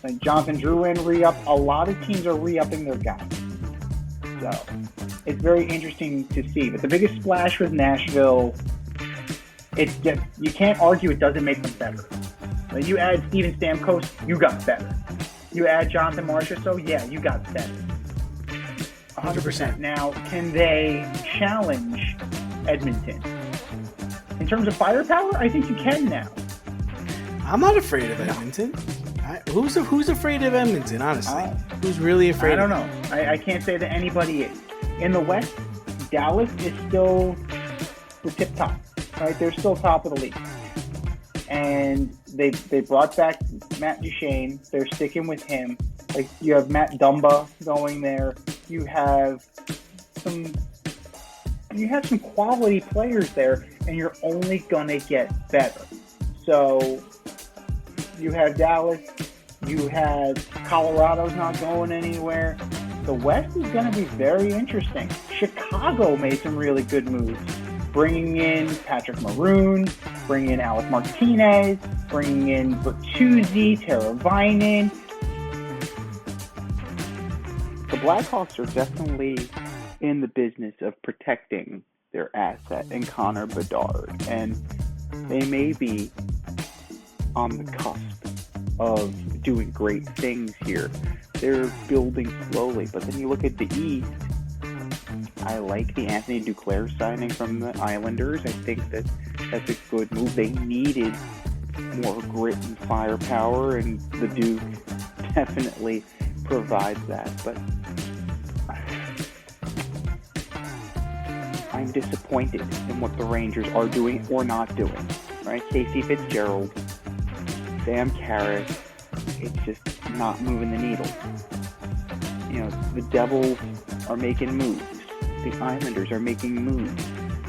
Like Jonathan Drouin re-up. A lot of teams are re-upping their guys. So it's very interesting to see. But the biggest splash with Nashville, it's just, you can't argue it doesn't make them better. Like you add Steven Stamkos, you got better. You add Jonathan Marchessault, yeah, you got better. 100%. Now, can they challenge Edmonton? In terms of firepower, I think you can now. I'm not afraid of Edmonton. Who's afraid of Edmonton, honestly? Who's really afraid of them? I don't know. I can't say that anybody is. In the West, Dallas is still the tip top, right? They're still top of the league. And they brought back Matt Duchene. They're sticking with him. Like you have Matt Dumba going there. You have some quality players there, and you're only gonna get better. So You have Dallas. You have Colorado's not going anywhere. The West is going to be very interesting. Chicago made some really good moves, bringing in Patrick Maroon, bringing in Alec Martinez, bringing in Bertuzzi, Teravainen. The Blackhawks are definitely in the business of protecting their asset in Connor Bedard, and they may be on the cusp of doing great things here. They're building slowly, but then you look at the East. I like the Anthony Duclair signing from the Islanders. I think that that's a good move. They needed more grit and firepower, and the Duke definitely provides that. But I'm disappointed in what the Rangers are doing or not doing. Right? Casey Fitzgerald, Sam Carrick, it's just not moving the needle. You know, the Devils are making moves. The Islanders are making moves.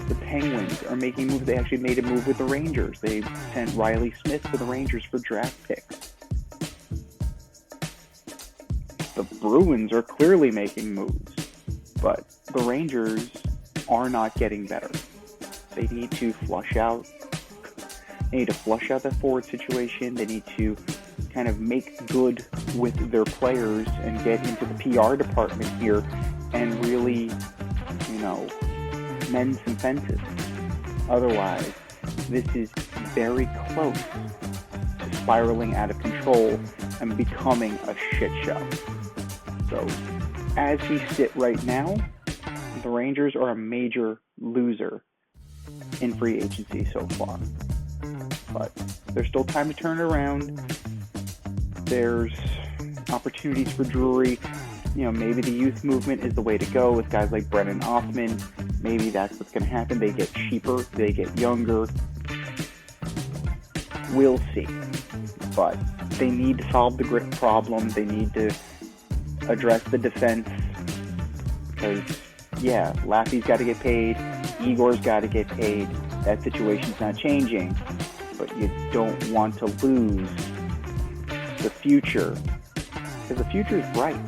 The Penguins are making moves. They actually made a move with the Rangers. They sent Riley Smith to the Rangers for draft picks. The Bruins are clearly making moves, but the Rangers are not getting better. They need to flush out. They need to flush out that forward situation. They need to kind of make good with their players and get into the PR department here and really, mend some fences. Otherwise, this is very close to spiraling out of control and becoming a shit show. So, as we sit right now, the Rangers are a major loser in free agency so far. But there's still time to turn it around. There's opportunities for Drury. Maybe the youth movement is the way to go with guys like Brennan Othman. Maybe that's what's going to happen. They get cheaper. They get younger. We'll see. But they need to solve the grit problem. They need to address the defense. Because, Laffy's got to get paid. Igor's got to get paid. That situation's not changing. But you don't want to lose the future. Because the future is bright.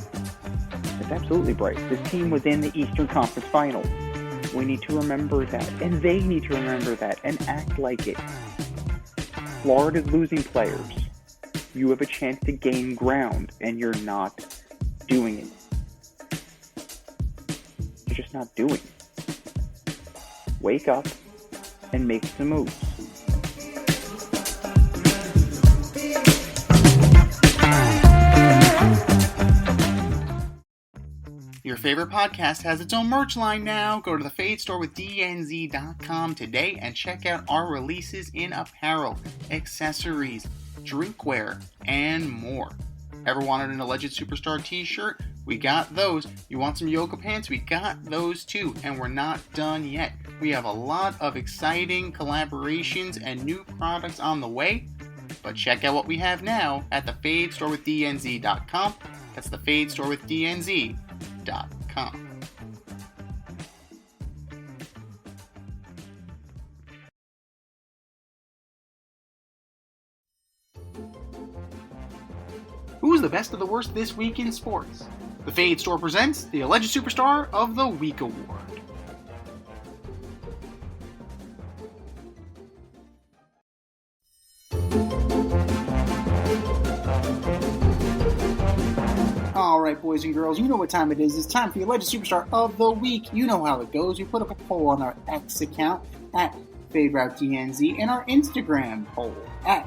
It's absolutely bright. This team was in the Eastern Conference Final. We need to remember that. And they need to remember that and act like it. Florida's losing players. You have a chance to gain ground, and you're not doing it. You're just not doing it. Wake up and make some moves. Your favorite podcast has its own merch line now. Go to the Fade Store with DNZ.com today and check out our releases in apparel, accessories, drinkware, and more. Ever wanted an Alleged Superstar t-shirt? We got those. You want some yoga pants? We got those too. And we're not done yet. We have a lot of exciting collaborations and new products on the way. But check out what we have now at the Fade Store with DNZ.com. That's the Fade Store with DNZ.com. Who's the best of the worst this week in sports? The Fade Store presents the Alleged Superstar of the Week Award. Alright, boys and girls, you know what time it is. It's time for your Alleged Superstar of the Week. You know how it goes. We put up a poll on our X account at FadeRouteDNZ and our Instagram poll at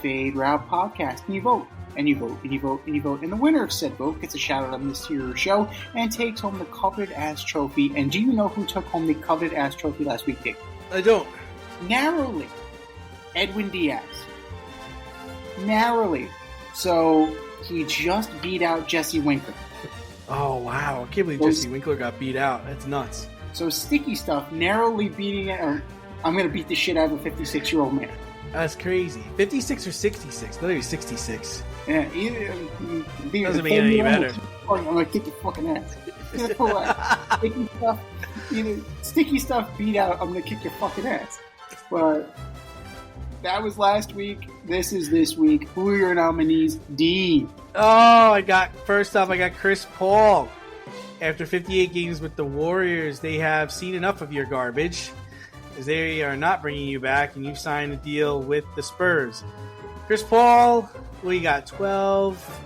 FadeRoute Podcast. And you vote, and you vote, and you vote, and you vote. And the winner of said vote gets a shout out on this here show and takes home the coveted ass trophy. And do you know who took home the coveted ass trophy last week, Dick? I don't. Narrowly. Edwin Diaz. Narrowly. So he just beat out Jesse Winkler. Oh, wow. I can't believe Jesse Winkler got beat out. That's nuts. So Sticky Stuff narrowly beating it. I'm going to beat the shit out of a 56-year-old man. That's crazy. 56 or 66? Not even 66. Yeah, doesn't make it any better. I'm going to kick your fucking ass. Sticky Stuff, Sticky Stuff beat out, I'm going to kick your fucking ass. But That was last week. This is this week. Who are your nominees? D. Oh, first off, I got Chris Paul. After 58 games with the Warriors, they have seen enough of your garbage, as they are not bringing you back, and you've signed a deal with the Spurs. Chris Paul, we got 12,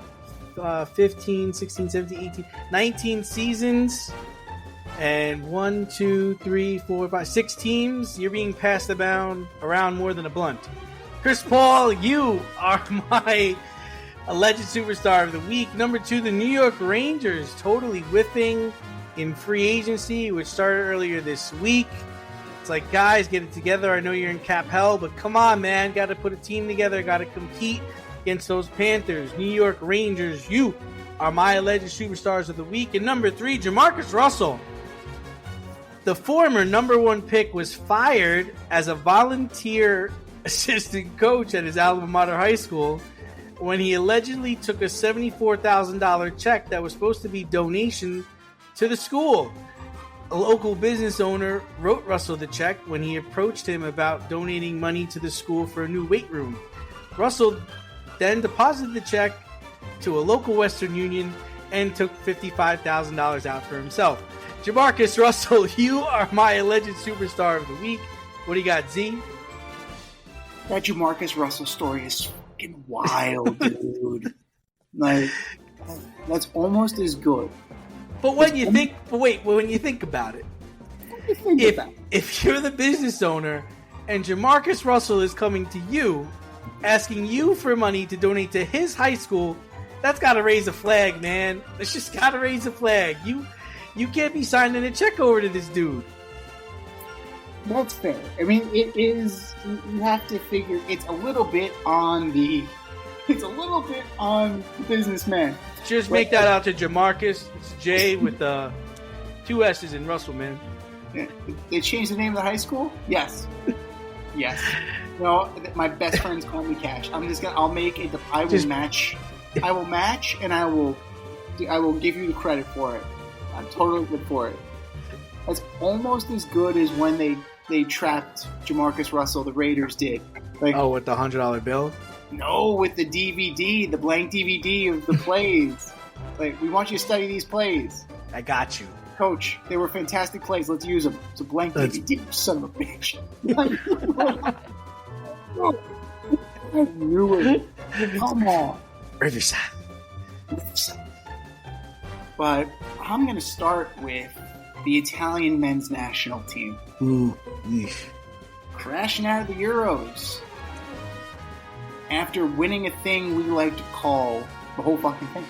15, 16, 17, 18, 19 seasons, and 1, 2, 3, 4, 5, 6 teams. You're being passed around more than a blunt. Chris Paul, you are my alleged superstar of the week. Number 2, the New York Rangers, totally whiffing in free agency, which started earlier this week. It's like, guys, get it together. I know you're in cap hell, but come on, man. Got to put a team together. Got to compete against those Panthers. New York Rangers, you are my alleged superstars of the week. And number 3, Jamarcus Russell. The former number 1 pick was fired as a volunteer assistant coach at his alma mater high school when he allegedly took a $74,000 check that was supposed to be donation to the school. A local business owner wrote Russell the check when he approached him about donating money to the school for a new weight room. Russell then deposited the check to a local Western Union and took $55,000 out for himself. Jamarcus Russell, you are my alleged superstar of the week. What do you got, Z? That Jamarcus Russell story is fucking wild, dude. Like, that's almost as good. But when you think about it, if you're the business owner and Jamarcus Russell is coming to you, asking you for money to donate to his high school, that's got to raise a flag, man. It's just got to raise a flag. You can't be signing a check over to this dude. That's fair. I mean, it is. You have to figure it's a little bit on the businessman. Just make that out to Jamarcus. It's J with 2 S's in Russell, man. They changed the name of the high school? Yes. Yes. No, my best friends call me Cash. I will match, and I will give you the credit for it. I'm totally good for it. That's almost as good as when they trapped Jamarcus Russell, the Raiders did. Like, with the $100 bill? No, with the DVD, the blank DVD of the plays. Like, we want you to study these plays. I got you. Coach, they were fantastic plays. Let's use them. It's a blank DVD, son of a bitch. I knew it. Come on. Riverside. But I'm going to start with the Italian men's national team. Ooh. Eesh. Crashing out of the Euros. After winning a thing we like to call the whole fucking thing.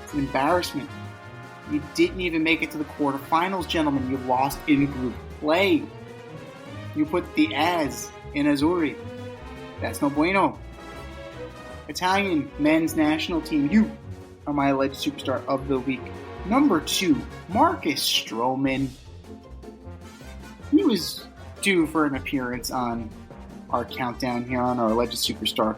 It's an embarrassment. You didn't even make it to the quarterfinals, gentlemen. You lost in group play. You put the as in Azzurri. That's no bueno. Italian men's national team, you are my alleged superstar of the week. Number 2, Marcus Stroman. He was due for an appearance on our countdown here on our alleged superstar.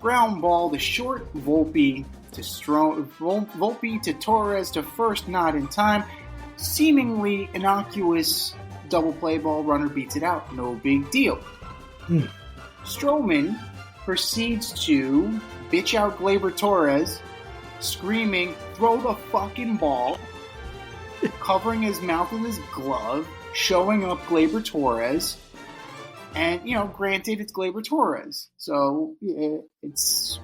Ground ball to short, Volpe to Torres to first, not in time. Seemingly innocuous double play ball, runner beats it out. No big deal. Stroman proceeds to bitch out Gleyber Torres, screaming, "Throw the fucking ball," covering his mouth with his glove, showing up Gleyber Torres. And, granted, it's Gleyber Torres. So, it's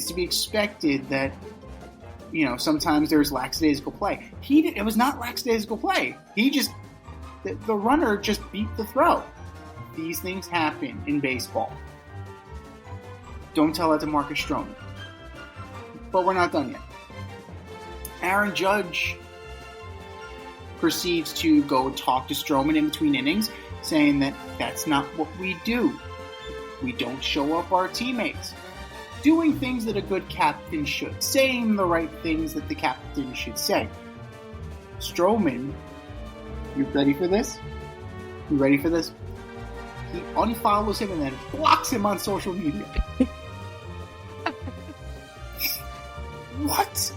to be expected that, sometimes there's lackadaisical play. It was not lackadaisical play. The runner just beat the throw. These things happen in baseball. Don't tell that to Marcus Stroman. But we're not done yet. Aaron Judge proceeds to go talk to Stroman in between innings, saying that that's not what we do. We don't show up our teammates. Doing things that a good captain should. Saying the right things that the captain should say. Stroman, you ready for this? You ready for this? He unfollows him and then blocks him on social media. What?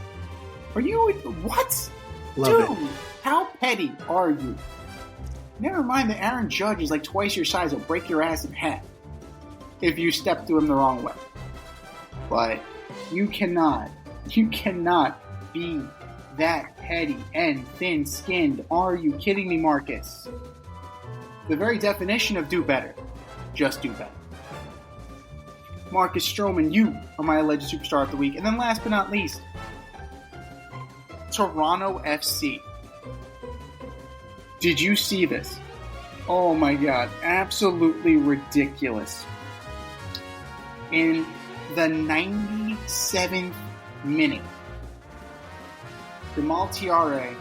Are you... What? Love Dude, it. How petty are you? Never mind that Aaron Judge is like twice your size. He'll break your ass in half if you step to him the wrong way. But you cannot be that petty and thin-skinned. Are you kidding me, Marcus? The very definition of do better. Just do better. Marcus Stroman, you are my alleged superstar of the week. And then last but not least, Toronto FC. Did you see this? Oh my god, absolutely ridiculous. In the 97th minute, Jamal Tiare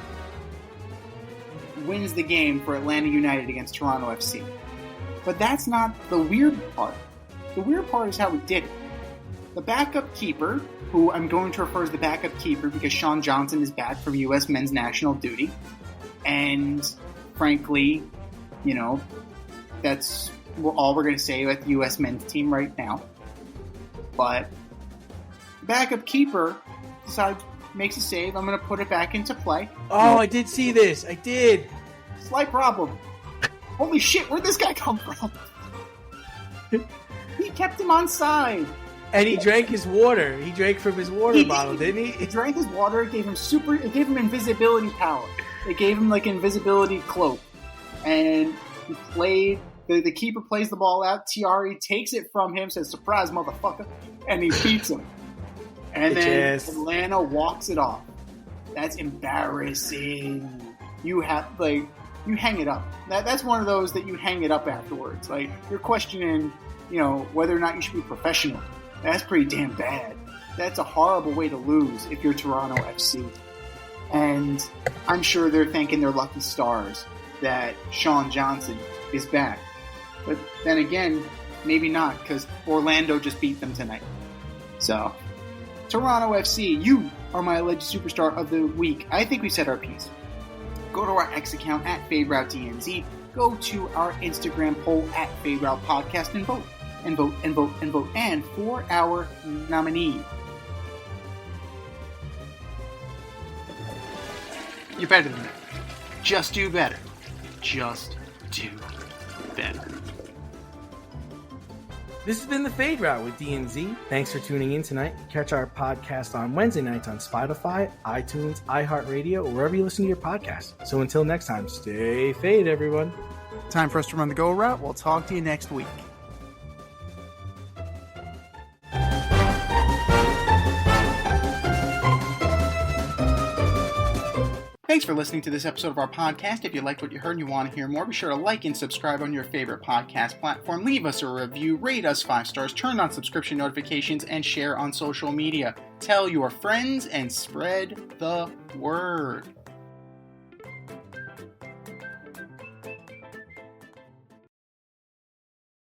wins the game for Atlanta United against Toronto FC. But that's not the weird part. The weird part is how we did it. The backup keeper, who I'm going to refer as the backup keeper because Sean Johnson is back from U.S. men's national duty, and frankly, you know, that's all we're going to say about the U.S. men's team right now. But the backup keeper decides, makes a save. I'm going to put it back into play. Oh, I did see this. I did. Slight problem. Holy shit, where'd this guy come from? He kept him on side. And he drank his water. He drank from his water bottle, didn't he? He drank his water. It gave him invisibility power. It gave him like an invisibility cloak. And he played. The keeper plays the ball out. Tiare takes it from him, says, "Surprise, motherfucker," and he beats him. And then Atlanta walks it off. That's embarrassing. You hang it up. That's one of those that you hang it up afterwards. Like, you're questioning, you know, whether or not you should be professional. That's pretty damn bad. That's a horrible way to lose if you're Toronto FC. And I'm sure they're thanking their lucky stars that Sean Johnson is back. But then again, maybe not, because Orlando just beat them tonight. So, Toronto FC, you are my alleged superstar of the week. I think we said our piece. Go to our X account at FadeRouteDNZ. Go to our Instagram poll at FadeRoutePodcast and vote. And vote, and vote, and vote. And for our nominee. You're better than that. Just do better. Just do better. This has been the Fade Route with DNZ. Thanks for tuning in tonight. Catch our podcast on Wednesday nights on Spotify, iTunes, iHeartRadio, or wherever you listen to your podcast. So until next time, stay fade, everyone. Time for us to run the go route. We'll talk to you next week. Thanks for listening to this episode of our podcast. If you liked what you heard and you want to hear more, be sure to like and subscribe on your favorite podcast platform. Leave us a review, rate us 5 stars, turn on subscription notifications, and share on social media. Tell your friends and spread the word.